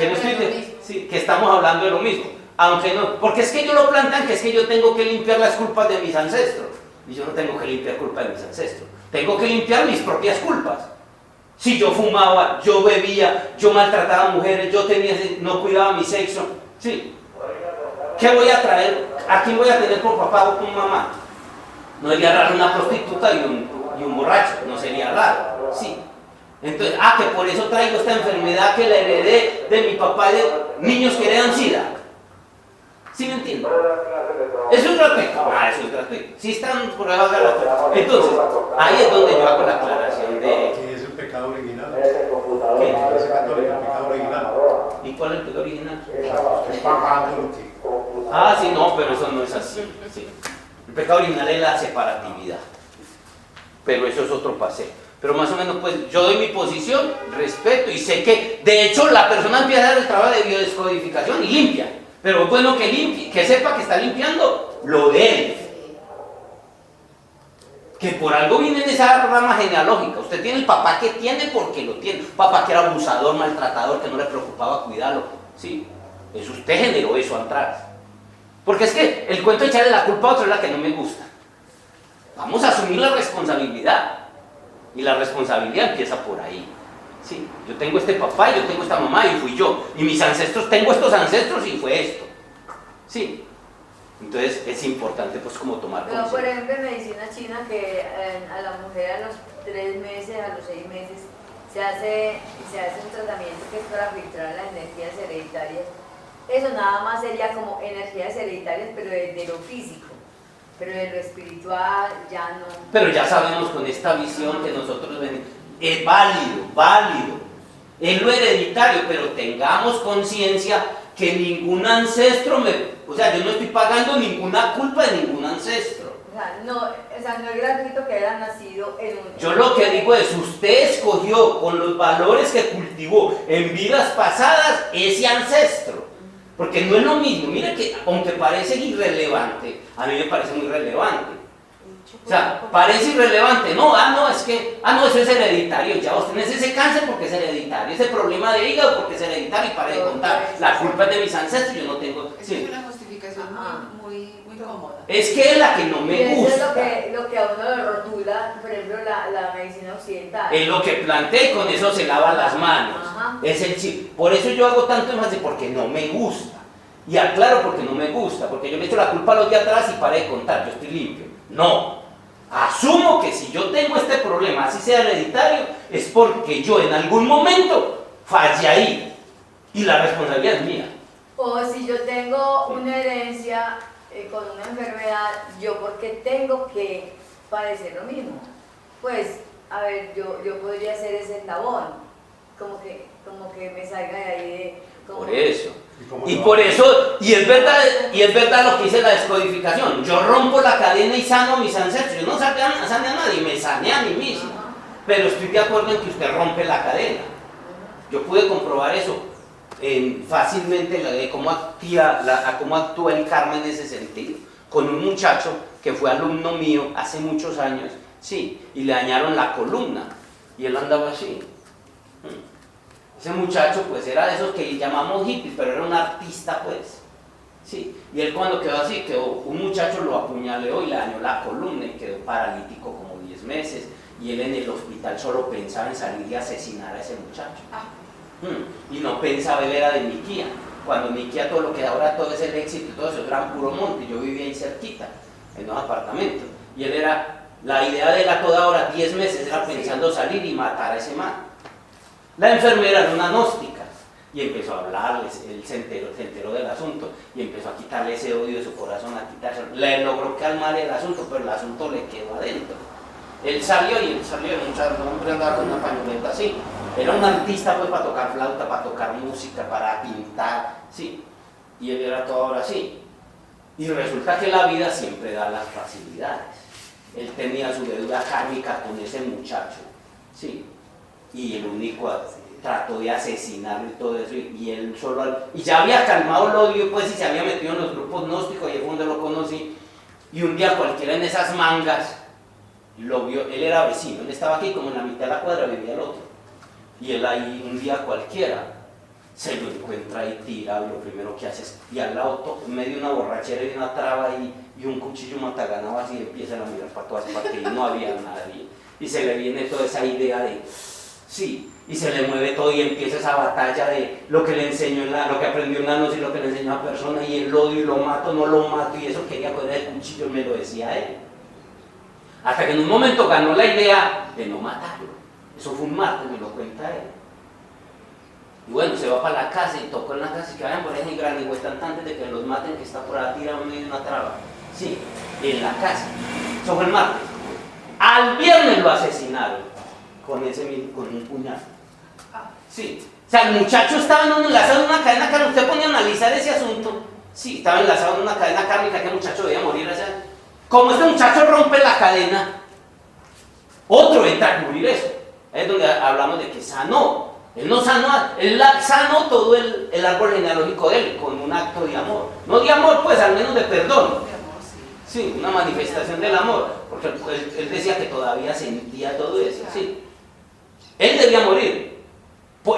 estamos hablando de lo mismo. Aunque no, porque es que ellos lo plantean que es que yo tengo que limpiar las culpas de mis ancestros. Y yo no tengo que limpiar culpas de mis ancestros. Tengo que limpiar mis propias culpas. Si yo fumaba, yo bebía, yo maltrataba a mujeres, no cuidaba mi sexo. Sí. ¿Qué voy a traer? ¿A quién voy a tener por papá o por mamá? No sería raro una prostituta y un borracho. No sería raro. Sí. Entonces, que por eso traigo esta enfermedad que la heredé de mi papá, de niños que heredan SIDA. ¿Sí me entienden? Eso es gratuito. Eso es gratuito. Si están por debajo de gratuito. Entonces, ahí es donde yo hago la aclaración de... ¿Qué es el pecado original? ¿Qué? ¿Qué es el católico, el pecado original? ¿Y cuál es el pecado original? Es pagando lo que... Sí, no, pero eso no es así. Sí. El pecado original es la separatividad. Pero eso es otro paseo. Pero más o menos, pues, yo doy mi posición, respeto y sé que, de hecho, la persona empieza a hacer el trabajo de biodescodificación y limpia. Pero es bueno que limpie, que sepa que está limpiando lo de él. Que por algo viene en esa rama genealógica. Usted tiene el papá que tiene porque lo tiene. Papá que era abusador, maltratador, que no le preocupaba cuidarlo. Sí, eso usted generó eso atrás. Porque es que el cuento de echarle la culpa a otro es la que no me gusta. Vamos a asumir la responsabilidad. Y la responsabilidad empieza por ahí. Sí, yo tengo este papá, yo tengo esta mamá y fui yo. Y mis ancestros, tengo estos ancestros y fue esto. Sí. Entonces es importante pues como tomar conciencia. Pero por ejemplo en medicina china que a la mujer a los 3 meses, a los 6 meses se hace un tratamiento que es para filtrar las energías hereditarias. Eso nada más sería como energías hereditarias pero de lo físico. Pero de lo espiritual ya no. Pero ya sabemos con esta visión que nosotros venimos. Es válido. Es lo hereditario, pero tengamos conciencia que ningún ancestro o sea, yo no estoy pagando ninguna culpa de ningún ancestro. No es gratuito que haya nacido en un... Yo lo que digo es, usted escogió con los valores que cultivó en vidas pasadas ese ancestro. Porque no es lo mismo, mire que aunque parece irrelevante, a mí me parece muy relevante. O sea, parece irrelevante, eso es hereditario, ya vos tenés ese cáncer porque es hereditario, ese problema de hígado porque es hereditario y para de contar, la culpa es de mis ancestros, yo no tengo... Eso es una justificación muy cómoda. Es que es la que no me gusta. Eso es lo que a uno le rotula, por ejemplo, la medicina occidental. Es lo que planteé, con eso se lavan las manos. Es el chip. Por eso yo hago tanto énfasis, porque no me gusta. Y aclaro porque no me gusta, porque yo le echo la culpa a los de atrás y paré de contar, yo estoy limpio. No. Asumo que si yo tengo este problema, así sea hereditario, es porque yo en algún momento fallé ahí. Y la responsabilidad es mía. O si yo tengo una herencia con una enfermedad, ¿yo por qué tengo que padecer lo mismo? Pues, a ver, yo podría ser ese eslabón, como que me salga de ahí de... Por eso. Y es verdad lo que dice la descodificación. Yo rompo la cadena y sano a mis ancestros. Yo no sané a nadie, me sané a mí mismo. Pero estoy de acuerdo en que usted rompe la cadena. Yo pude comprobar eso fácilmente, cómo actúa el karma en ese sentido. Con un muchacho que fue alumno mío hace muchos años, sí, y le dañaron la columna. Y él andaba así. Ese muchacho pues era de esos que llamamos hippies, pero era un artista pues, sí, y él cuando quedó así, un muchacho lo apuñaleó y le dañó la columna y quedó paralítico como 10 meses, y él en el hospital solo pensaba en salir y asesinar a ese muchacho. Y no pensaba, él era de Niquía, cuando Niquía todo lo que ahora todo es el éxito y todo eso era un puro monte, yo vivía ahí cerquita, en unos apartamentos, y él la idea de él a toda hora, 10 meses, era pensando salir y matar a ese man. La enfermera era una gnóstica y empezó a hablarles, él se enteró del asunto y empezó a quitarle ese odio de su corazón, a quitárselo. Le logró calmar el asunto, pero el asunto le quedó adentro. Él salió, el hombre andaba con una pañoleta así. Era un artista pues para tocar flauta, para tocar música, para pintar, sí. Y él era todo ahora así. Y resulta que la vida siempre da las facilidades. Él tenía su deuda kármica con ese muchacho. Sí. Y el único trató de asesinarlo y todo eso, y él solo, y ya había calmado el odio, pues, y se había metido en los grupos gnósticos, y fue donde lo conocí, y un día cualquiera en esas mangas, lo vio, él era vecino, él estaba aquí como en la mitad de la cuadra, vivía el otro, y él ahí un día cualquiera, se lo encuentra ahí tirado, y lo primero que hace es, y al lado, en medio de una borrachera y una traba, y un cuchillo mataganaba así, y empieza a mirar para todas partes, y no había nadie, y se le viene toda esa idea de, sí, y se le mueve todo y empieza esa batalla de lo que le enseñó, lo que aprendió en la noche y lo que le enseñó a persona, y el odio, y lo mato, no lo mato, y eso quería coger el cuchillo, me lo decía él. Hasta que en un momento ganó la idea de no matarlo. Eso fue un martes, me lo cuenta él. Y bueno, se va para la casa y tocó en la casa y que vayan por ahí en gran igual antes de que los maten, que está por ahí tirado en medio de una traba. Sí, en la casa. Eso fue el martes. Al viernes lo asesinaron con un puñal. Sí. O sea, el muchacho estaba enlazado en una cadena kármica. Usted ponía a analizar ese asunto. Sí, estaba enlazado en una cadena kármica que el muchacho debía morir. Como este muchacho rompe la cadena, otro entra a cubrir eso. Es donde hablamos de que sanó. Él no sanó, él sanó todo el árbol genealógico de él con un acto de amor. No de amor, pues, al menos de perdón. Sí, una manifestación del amor. Porque él decía que todavía sentía todo eso. Sí. Él debía morir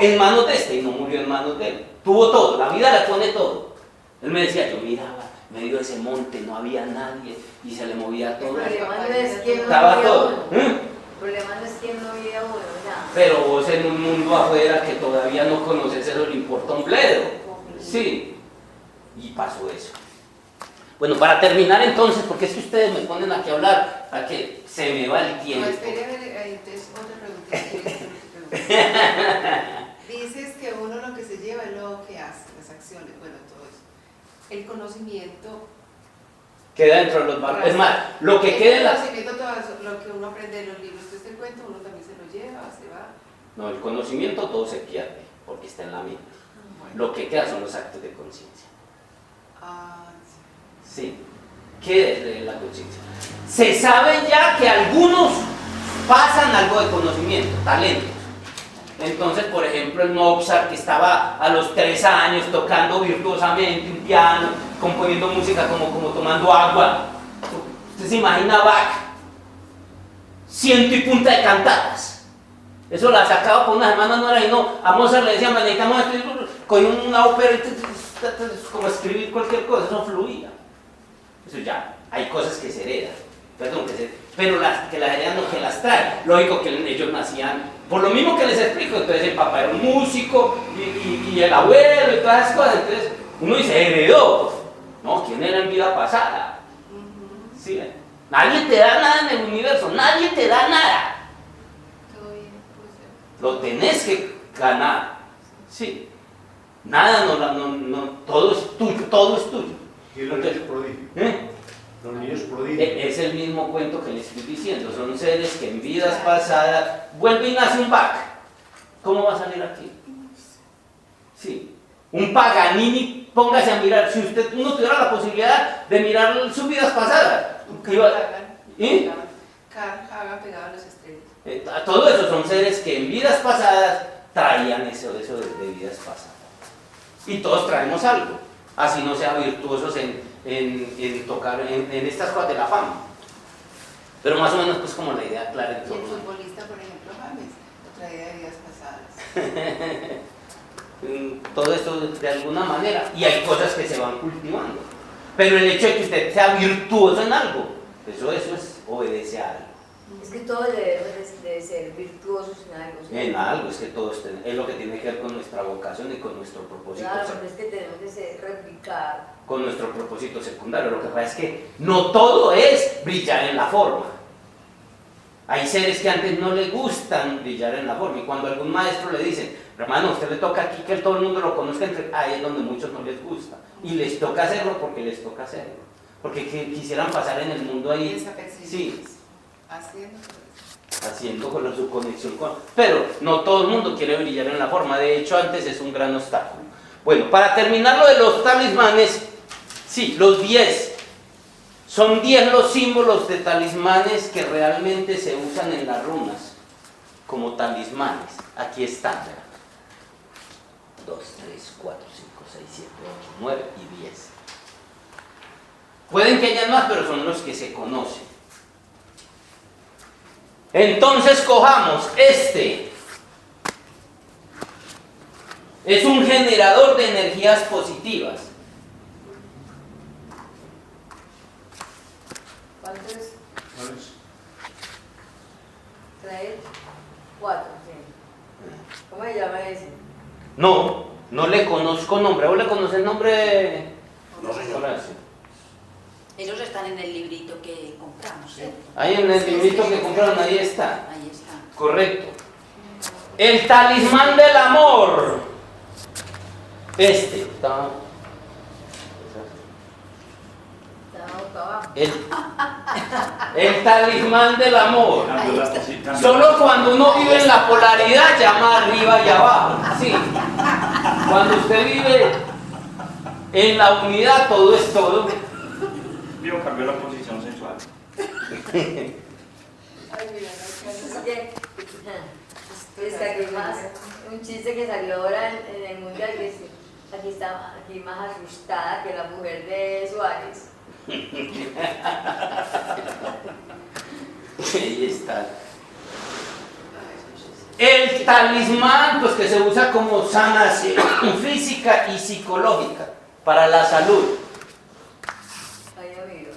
en manos de este y no murió en manos de él. Tuvo todo, la vida le pone todo. Él me decía, yo miraba, medio de ese monte, no había nadie y se le movía todo. El problema no es quién no Estaba veía todo. uno. El problema no es quién no veía uno, ya. Pero vos en un mundo afuera que todavía no conoces, eso le importa un bledo. Sí. Y pasó eso. Bueno, para terminar entonces, porque es que ustedes me ponen aquí a hablar, a que se me va el tiempo. No, espere, entonces otra pregunta. Dices que uno lo que se lleva es lo que hace, las acciones, bueno, todo eso. El conocimiento queda dentro de los barcos. Es más, lo que queda en la... El conocimiento, todo eso, lo que uno aprende en los libros, este cuento, uno también se lo lleva, se va. No, el conocimiento todo se pierde, porque está en la mente. Bueno. Lo que queda son los actos de conciencia. Ah, Sí. ¿Qué es de la conciencia? Se sabe ya que algunos pasan algo de conocimiento, talentos. Entonces, por ejemplo, el Mozart, que estaba a los 3 años tocando virtuosamente un piano, componiendo música como tomando agua. Usted se imagina Bach, 100 y punta de cantatas. Eso la sacaba por unas semanas, no era, y no, a Mozart le decían, necesitamos esto, con una ópera, como escribir cualquier cosa, eso fluía. Eso ya, hay cosas que se heredan, pero que las heredan no que las traen. Lógico que ellos nacían, por lo mismo que les explico, entonces el papá era un músico y el abuelo y todas esas cosas, entonces uno dice, heredó, ¿no? ¿Quién era en vida pasada? Sí, nadie te da nada en el universo, nadie te da nada. todo bien, pues, Lo tenés que ganar, sí. Nada, no, todo es tuyo, todo es tuyo. ¿Y los niños prodigio? Los niños prodigio. Es el mismo cuento que les estoy diciendo, son seres que en vidas pasadas vuelven y nace un Bach. ¿Cómo va a salir aquí? Sí, un Paganini, póngase a mirar, si usted no tuviera la posibilidad de mirar sus vidas pasadas, Carl Hagan pegado a las estrellas. todo eso son seres que en vidas pasadas traían eso de vidas pasadas. Y todos traemos algo, así no sea virtuosos en tocar en estas cosas de la fama. Pero más o menos pues como la idea clara en Y el torno. futbolista, por ejemplo, James, otra idea de vidas pasadas. Todo esto de alguna manera, y hay cosas que se van cultivando. Pero el hecho de que usted sea virtuoso en algo, eso es obedece a algo. Es que todos debemos de ser virtuosos en algo. ¿sí? En algo, es que todo es lo que tiene que ver con nuestra vocación y con nuestro propósito. Claro, pero es que tenemos que replicar. Con nuestro propósito secundario. Lo que pasa es que no todo es brillar en la forma. Hay seres que antes no les gustan brillar en la forma, y cuando algún maestro le dice, hermano, a usted le toca aquí que todo el mundo lo conozca, ahí es donde muchos no les gusta. Y les toca hacerlo porque les toca hacerlo. Porque quisieran pasar en el mundo ahí. Sí. Haciendo con su conexión con... Pero no todo el mundo quiere brillar en la forma, de hecho antes es un gran obstáculo. Bueno, para terminar lo de los talismanes, sí, los 10. Son 10 los símbolos de talismanes que realmente se usan en las runas. como talismanes. Aquí están, ¿verdad? 2, 3, 4, 5, 6, 7, 8, 9 y 10. Pueden que hayan más, pero son los que se conocen. Entonces cojamos este. Es un generador de energías positivas. ¿Cuántos? ¿Cuál es? 3, 4, sí. ¿Cómo se llama ese? No le conozco nombre. ¿Vos le conoces el nombre? No, señor. Horacio. Esos están en el librito que compramos, ¿cierto? Ahí en el librito que compraron, ahí está. Ahí está. Correcto. El talismán del amor. Este. Está boca abajo. el talismán del amor. Cambio la posición. Solo cuando uno vive en la polaridad llama arriba y abajo. Sí. Cuando usted vive en la unidad, todo es todo. Vio, cambió la posición sexual. Ay, mira, es que aquí más, un chiste que salió ahora en el mundial, que sí, aquí está aquí más asustada que la mujer de Suárez. Ahí está. El talismán, pues que se usa como sanación física y psicológica para la salud. Ay, amigo.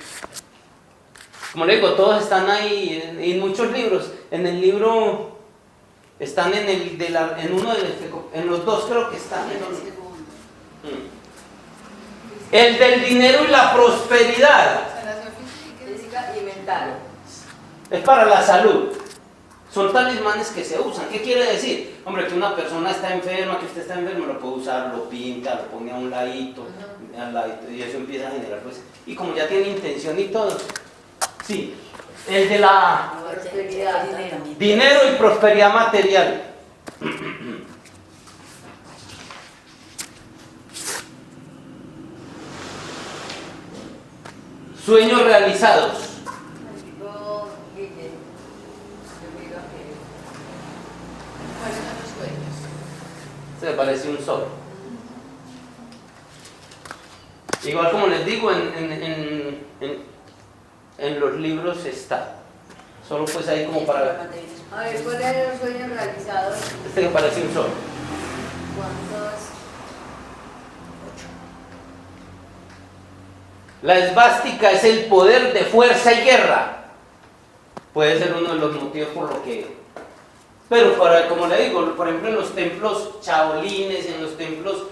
Como le digo, todos están ahí en muchos libros. En el libro están en uno en los dos creo que están. El del dinero y la prosperidad. Sanación Física y mental. Es para la salud. Son talismanes que se usan. ¿Qué quiere decir? Hombre, que una persona está enferma, que usted está enfermo, lo puede usar, lo pinta, lo pone a un ladito, al ladito, y eso empieza a generar, pues. Y como ya tiene intención y todo. Sí. El de la Prosperidad. dinero y prosperidad material. Sueños realizados. Digo, Guille, yo miro que ¿Cuáles son los sueños? Se me parece un sol. Igual como les digo, en los libros está. Solo pues ahí como para... a ver, ¿cuáles eran los sueños realizados? Este me parece un sol. ¿Cuántos? La esvástica es el poder de fuerza y guerra. Puede ser uno de los motivos por lo que... Pero como le digo, por ejemplo en los templos chaolines, en los templos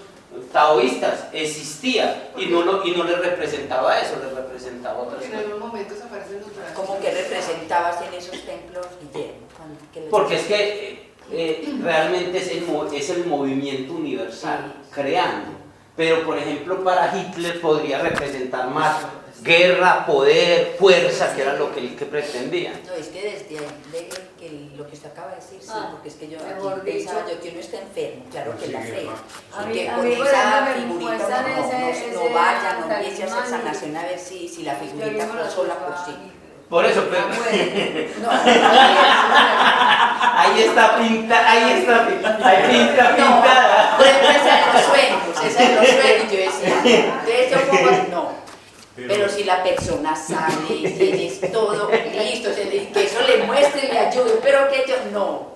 taoístas, existía y no le representaba eso, le representaba otras En cosas. algunos momentos aparecen los brazos. ¿Cómo que representabas en esos templos, Guillermo? Porque es que realmente es el movimiento universal, creando. Pero, por ejemplo, para Hitler podría representar más guerra, poder, fuerza, que era lo que él pretendía. No, es que desde ahí, que lo que usted acaba de decir, sí, porque es que yo mejor aquí pensaba dicho. yo que uno está enfermo, claro que la fe. A Y mí, que a con mí, por esa ejemplo, me figurita muestran no ese vaya, no empiece a hacer talismán sanación a ver si la y yo figurita mismo lo sola buscaba por sí. y- Por eso, pero... Ah, bueno. No, Ahí está pintada, ahí pinta, no, pintada. por ejemplo, esa de los sueños, yo decía, entonces yo como, no. Pero si la persona sale y tienes todo listo, que eso le muestre y le ayude, pero que yo no.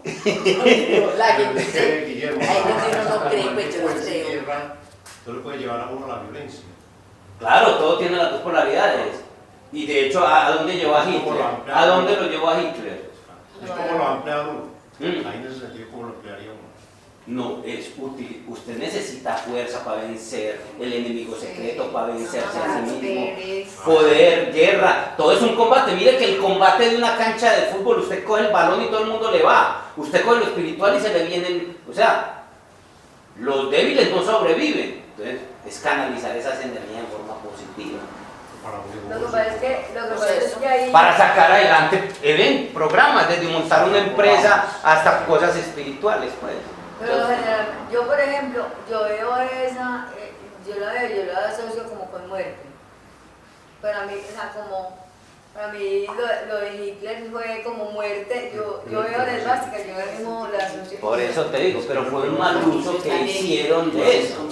La gente dice, Guillermo, ay, no, uno no cree, pues yo no fuerza y creo. guerra, eso le puede llevar a uno a la violencia. Claro, todo tiene las dos polaridades. Y de hecho, ¿a dónde llevó a Hitler? ¿A dónde lo llevó a Hitler? Es como lo emplea uno. Mm. Ahí en ese sentido, como lo emplearía uno. No, es útil. Usted necesita fuerza para vencer el enemigo secreto, para vencerse a sí mismo. Poder, guerra, todo es un combate. Mire que el combate de una cancha de fútbol, usted coge el balón y todo el mundo le va. Usted coge lo espiritual y se le vienen, o sea, los débiles no sobreviven. Entonces, es canalizar esas energías en forma positiva. Lo que pasa es que ahí... Para sacar adelante programas, desde montar una empresa hasta cosas espirituales, pues. Pero general, yo por ejemplo, yo veo esa, yo la asocio como con muerte. Para mí, o sea, como, para mí lo de Hitler fue como muerte. Yo veo en el esvástica, yo mismo la asocié. Por eso te digo, pero fue un mal uso que hicieron de eso.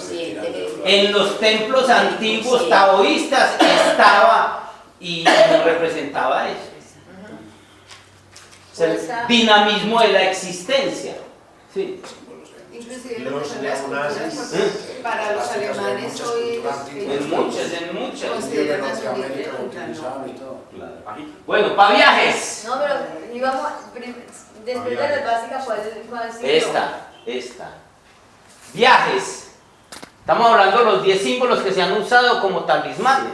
En los templos antiguos taoístas estaba y no representaba eso. Es el dinamismo de la existencia. Sí. Inclusive Los las culturas, neonazis. para los alemanes hoy En muchas. consideran a su líder contra no. Claro. Bueno, para viajes. No, pero íbamos, después de las básicas, ¿cuál siguió? Esta. Viajes. Estamos hablando de los 10 símbolos que se han usado como talismanes.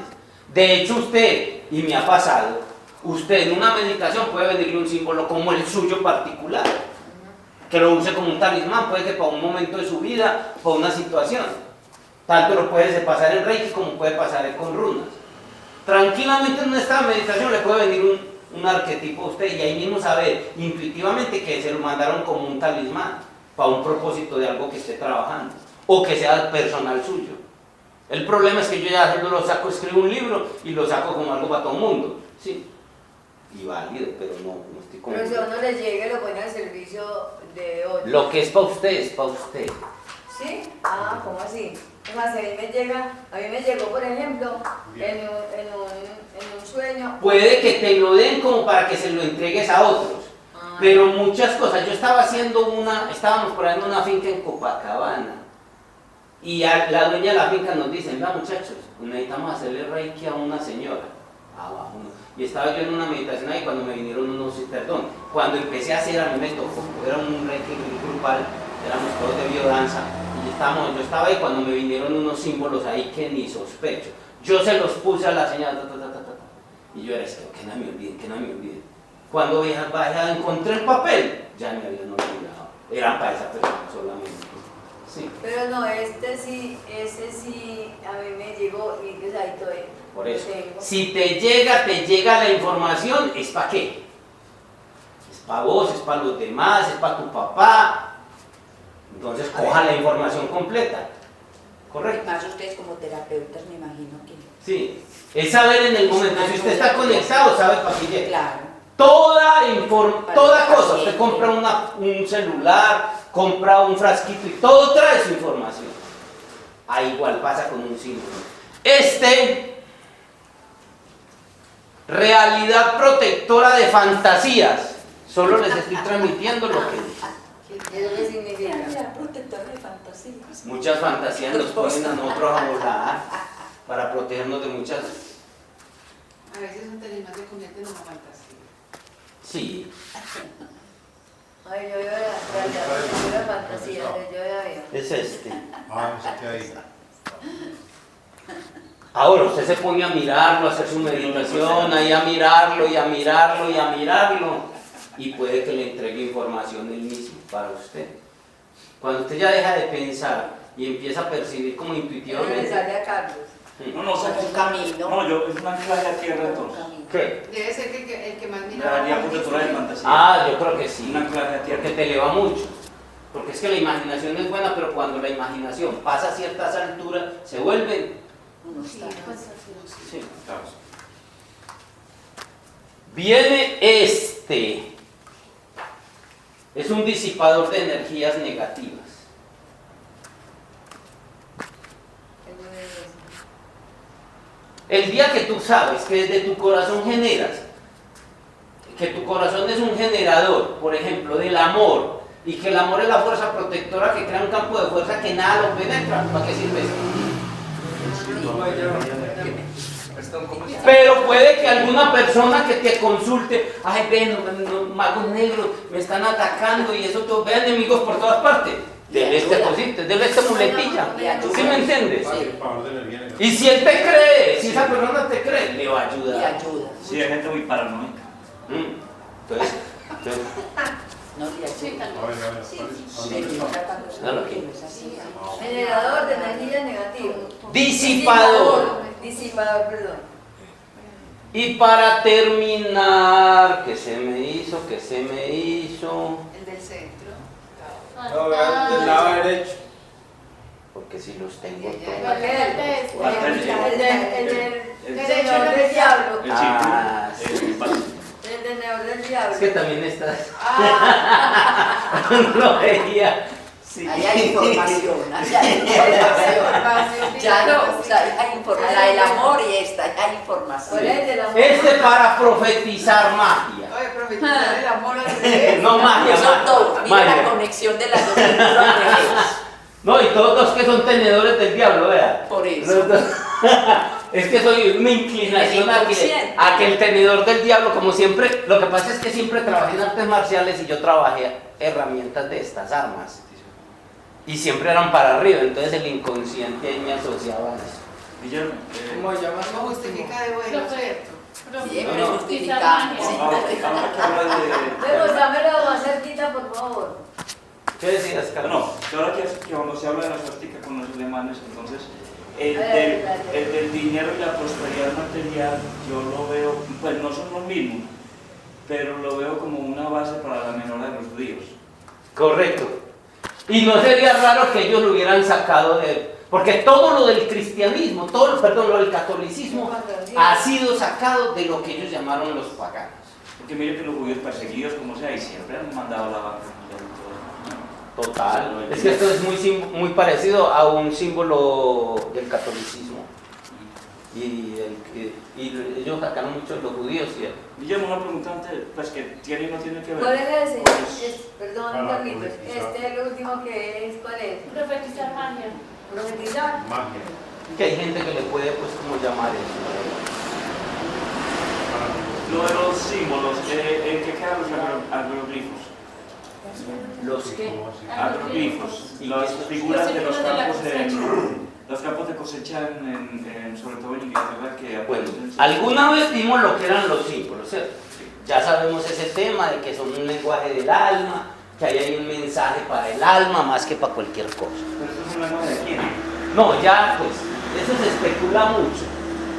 De hecho, usted, y me ha pasado, usted en una meditación puede venirle un símbolo como el suyo particular, que lo use como un talismán, puede que para un momento de su vida, para una situación. Tanto lo puede pasar en Reiki como puede pasar con runas. Tranquilamente en nuestra meditación le puede venir un arquetipo a usted y ahí mismo saber intuitivamente que se lo mandaron como un talismán para un propósito de algo que esté trabajando o que sea personal suyo. El problema es que yo ya lo saco, escribo un libro y lo saco como algo para todo el mundo, sí, y válido, pero no estoy Pero si a uno le llega y lo pone al servicio de otro. Lo que es para usted es para usted. ¿Sí? Ah, ¿cómo así? Es más, a mí me llegó, por ejemplo, en un sueño. Puede que te lo den como para que se lo entregues a otros, pero muchas cosas. Yo estaba estábamos por ahí en una finca en Copacabana y la dueña de la finca nos dice, va muchachos, necesitamos hacerle reiki a una señora. Y estaba yo en una meditación ahí cuando me vinieron cuando empecé a hacer, a mí me tocó, era un reiki grupal, éramos todos de biodanza. Yo estaba ahí cuando me vinieron unos símbolos ahí que ni sospecho. Yo se los puse a la señora, y yo era esto, que no me olviden. Cuando encontré el papel, ya me habían olvidado. Eran para esa persona solamente. Sí. Pero no, ese sí, a mí me llegó y pues ahí todavía. Por eso, si te llega la información, ¿es para qué? Es para vos, es para los demás, es para tu papá. Entonces coja la información completa. ¿Correcto? Más ustedes como terapeutas me imagino que... Sí, es saber en el momento. Si usted está conectado, sabe para qué llega. Claro. Toda cosa. Usted compra un celular, compra un frasquito y todo trae su información. Ahí igual pasa con un símbolo. Realidad protectora de fantasías. Solo les estoy transmitiendo lo que... ¿Eso qué significa? Protector de fantasías. Muchas fantasías nos ponen a nosotros a volar para protegernos de muchas... A veces un talismán se convierte en una fantasía. Sí. Ay, yo veo la fantasía, yo ya veo. Es este. Ahí. Ahora usted se pone a mirarlo, a hacer su meditación, ahí a mirarlo y a mirarlo y a mirarlo. Y puede que le entregue información él mismo para usted. Cuando usted ya deja de pensar y empieza a percibir como intuitivamente... Le sale a Carlos. No, Como un camino. No, yo, es un anclaje a tierra entonces. ¿Qué? Debe ser que el que más mira. La realidad protectora de fantasía. Yo creo que sí. Un anclaje a tierra. Porque te eleva mucho. Porque es que la imaginación es buena, pero cuando la imaginación pasa a ciertas alturas, se vuelve... Sí. Claro. Viene es un disipador de energías negativas. El día que tú sabes que desde tu corazón generas, que tu corazón es un generador, por ejemplo, del amor, y que el amor es la fuerza protectora que crea un campo de fuerza que nada lo penetra, ¿para qué sirve eso? Pero puede que alguna persona que te consulte, ay, ven, los magos negros me están atacando y eso todo, ve enemigos por todas partes. Dele esta cosita, dele esta muletilla. ¿Sí me entiendes? Y si él te cree, si esa persona te cree, le va a ayudar. Le ayuda. Sí, hay gente muy paranoica. Entonces No le ayuda. Claro que- Generador de energía negativa. disipador. Disipador, perdón. Y para terminar, ¿qué se me hizo? El del centro. No, vean del lado derecho. Porque si los tengo ¿Para todos. qué? El El del diablo. El Ah, sí. El tenedor del diablo. Es que también estás. Ah, No veía. Sí. Ahí hay información, ahí hay información. Ya no, o sea, hay información. La del amor y esta, ya hay información. ¿Cuál es el del amor? Este para profetizar magia. Oye, profetizar el amor al revés. No magia, Son todos, mira magia. la conexión de las dos culturas. No, y todos los que son tenedores del diablo, vea. Por eso. Es que soy una inclinación a que el tenedor del diablo, como siempre, lo que pasa es que siempre trabajé en artes marciales y yo trabajé herramientas de estas armas. Y siempre eran para arriba, entonces el inconsciente ahí me asociaba a eso. Guillermo, Como llamas, no justifica de bueno, Profe, ¿cierto? Siempre No, no. justificamos. ahora que habla de... Luego, dámelo más cerquita, por favor. ¿Qué decías, Carlos? No, que ahora que cuando se habla de la suástica con los alemanes, entonces el Dale. del dinero y la prosperidad material, yo lo veo, pues no son lo mismo, pero lo veo como una base para la mejora de los judíos. Correcto. Y no sería raro que ellos lo hubieran sacado de... Porque todo lo del cristianismo, lo del catolicismo ha sido sacado de lo que ellos llamaron los paganos. Porque mire que los judíos perseguidos, como sea, y siempre han mandado la banca. Total. Es que esto es muy parecido a un símbolo del catolicismo. Y ellos sacaron mucho de los judíos. Guillermo, una pregunta antes, pues que tiene y no tiene que ver. ¿Cuál es ese? Pues, Perdón, Para Carlitos. profetizar. Este es el último que es. ¿Cuál es? profetizar magia. Profetizar. Magia. Que hay gente que le puede, pues, como llamar eso. Lo de los símbolos, ¿en qué quedan los agroglifos? ¿Los qué? Agroglifos, ¿Y las qué? figuras de los Los símbolos de la campos de cosecha. los campos de cosecha, sobre todo en Inglaterra, que Bueno, aparecen. alguna vez vimos lo que eran los símbolos, ¿cierto? Ya sabemos ese tema de que son un lenguaje del alma, que ahí hay un mensaje para el alma más que para cualquier cosa. Pero esto es un lenguaje de quién. No, ya pues, eso se especula mucho,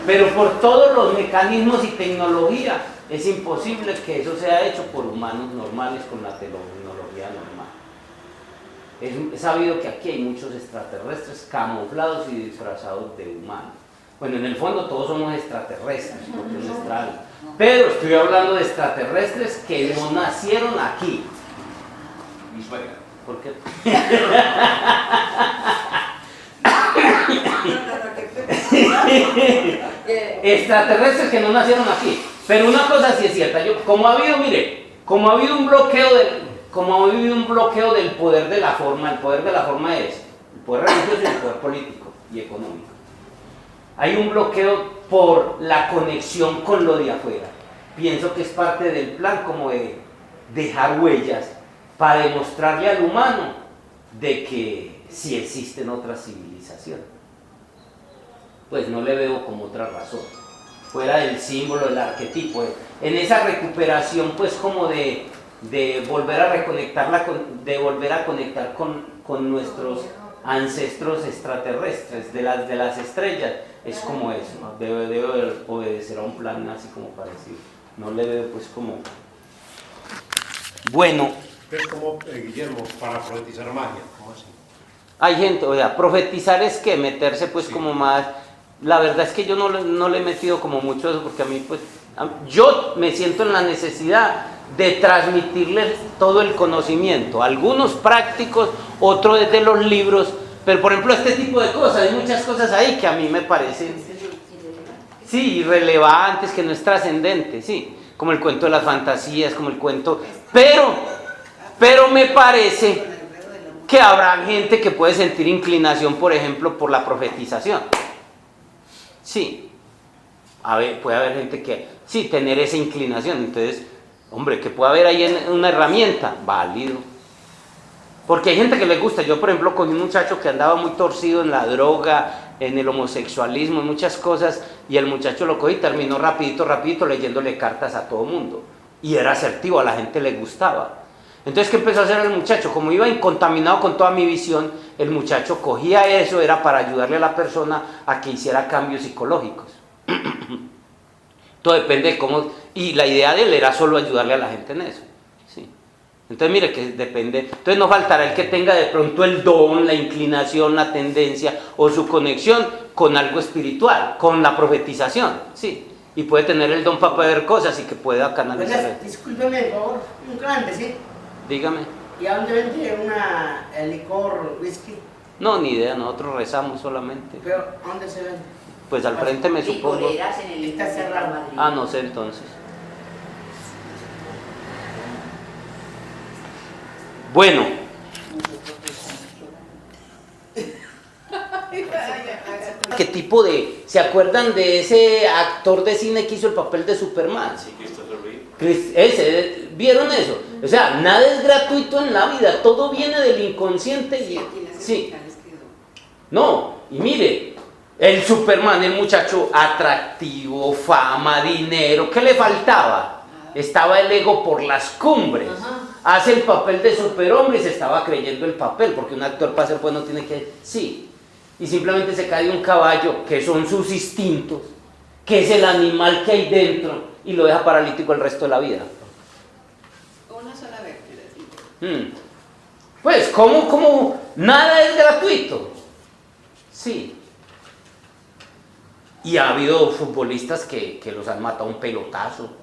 pero por todos los mecanismos y tecnología es imposible que eso sea hecho por humanos normales con la tecnología normal. Es sabido que aquí hay muchos extraterrestres camuflados y disfrazados de humanos. Bueno, en el fondo todos somos extraterrestres, porque es nuestra alma. Pero estoy hablando de extraterrestres que no nacieron aquí. Mi suegra. ¿Por qué? Extraterrestres que no nacieron aquí. Pero una cosa sí es cierta, como ha habido un bloqueo del poder de la forma, el poder de la forma es el poder religioso y el poder político y económico. Hay un bloqueo por la conexión con lo de afuera. Pienso que es parte del plan como de dejar huellas para demostrarle al humano de que sí existen otras civilizaciones. Pues no le veo como otra razón, fuera del símbolo, del arquetipo, en esa recuperación pues como de volver a reconectarla, de volver a conectar con nuestros ancestros extraterrestres, de las estrellas, es como eso, ¿no? Debe obedecer a un plan así como parecido, no le veo pues como... Bueno. Es como, Guillermo, para profetizar magia, ¿cómo así? Hay gente, o sea, profetizar es que meterse pues Sí. como más, la verdad es que yo no le he metido como mucho eso, porque a mí pues, yo me siento en la necesidad de transmitirles todo el conocimiento, algunos prácticos, otros desde los libros, pero por ejemplo este tipo de cosas, hay muchas cosas ahí que a mí me parecen, sí, irrelevantes, que no es trascendente, sí, como el cuento de las fantasías, como el cuento, pero me parece que habrá gente que puede sentir inclinación, por ejemplo, por la profetización. Sí, puede haber gente que, sí, tener esa inclinación. Entonces, hombre, que puede haber ahí una herramienta, válido. Porque hay gente que le gusta. Yo, por ejemplo, con un muchacho que andaba muy torcido en la droga, en el homosexualismo, en muchas cosas, y el muchacho lo cogí y terminó rapidito leyéndole cartas a todo mundo. Y era asertivo, a la gente le gustaba. Entonces, ¿qué empezó a hacer el muchacho? Como iba incontaminado con toda mi visión, el muchacho cogía eso, era para ayudarle a la persona a que hiciera cambios psicológicos. Todo depende de cómo... Y la idea de él era solo ayudarle a la gente en eso. ¿Sí? Entonces, mire que depende... Entonces, no faltará el que tenga de pronto el don, la inclinación, la tendencia o su conexión con algo espiritual, con la profetización. ¿Sí? y puede tener el don para ver cosas y que pueda canalizar. Buenas, discúlpeme, por favor, un grande, ¿sí? Dígame. ¿Y a dónde vende una licor, whisky? No, ni idea, nosotros rezamos solamente. ¿Pero a dónde se vende? Pues al frente me supongo. Licoreras en el Está cerrado. Madrid. Ah, no sé entonces. Bueno, ¿qué tipo de... ¿Se acuerdan de ese actor de cine que hizo el papel de Superman? Sí, Christopher Reeve. ¿Vieron eso? O sea, nada es gratuito en la vida, todo viene del inconsciente y... Aquí las Sí. capitales quedó. No, y mire, el Superman, el muchacho atractivo, fama, dinero, ¿qué le faltaba? Estaba el ego por las cumbres. Hace el papel de superhombre y se estaba creyendo el papel, porque un actor para ser bueno tiene que... Sí, y simplemente se cae de un caballo, que son sus instintos, que es el animal que hay dentro, y lo deja paralítico el resto de la vida. Una sola vez, quiero decir. Pues, ¿cómo nada es gratuito? Sí. Y ha habido futbolistas que los han matado un pelotazo.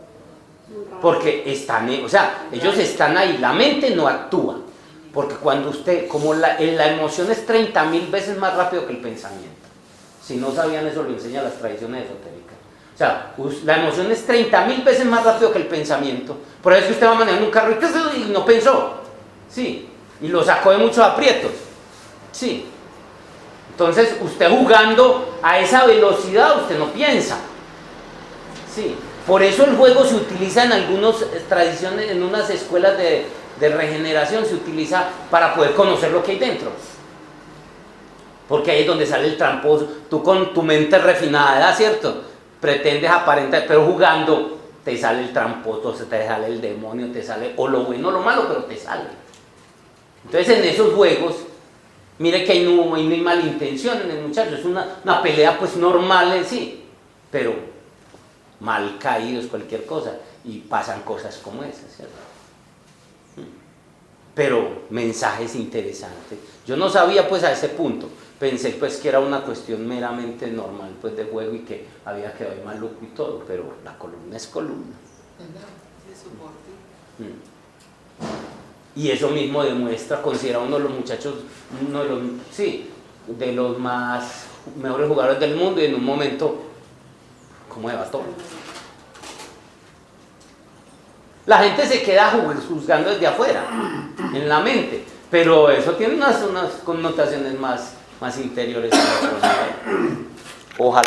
Porque están, o sea, ellos están ahí, la mente no actúa. Porque cuando usted, como la emoción es 30.000 veces más rápido que el pensamiento. Si no sabían eso, lo enseñan las tradiciones esotéricas. O sea, la emoción es 30.000 veces más rápido que el pensamiento. Por eso es que usted va manejando un carro y no pensó. Sí. Y lo sacó de muchos aprietos. Sí. Entonces, usted jugando a esa velocidad, usted no piensa. Sí. Por eso el juego se utiliza en algunas tradiciones, en unas escuelas de regeneración, se utiliza para poder conocer lo que hay dentro. Porque ahí es donde sale el tramposo. Tú con tu mente refinada, ¿cierto? Pretendes aparentar, pero jugando te sale el tramposo, te sale el demonio, te sale o lo bueno o lo malo, pero te sale. Entonces en esos juegos, mire que ahí no hay mala intención en el muchacho, es una pelea pues normal en sí, pero mal caídos, cualquier cosa, y pasan cosas como esas, ¿cierto? Pero mensajes interesantes. Yo no sabía pues a ese punto, pensé pues que era una cuestión meramente normal pues de juego y que había quedado ahí maluco y todo, pero la columna es columna. De soporte. Y eso mismo demuestra, considera uno de los muchachos, uno de los, sí, de los mejores jugadores del mundo, y en un momento, ¿cómo va todo? La gente se queda juzgando desde afuera, en la mente, pero eso tiene unas connotaciones más interiores. Ojalá.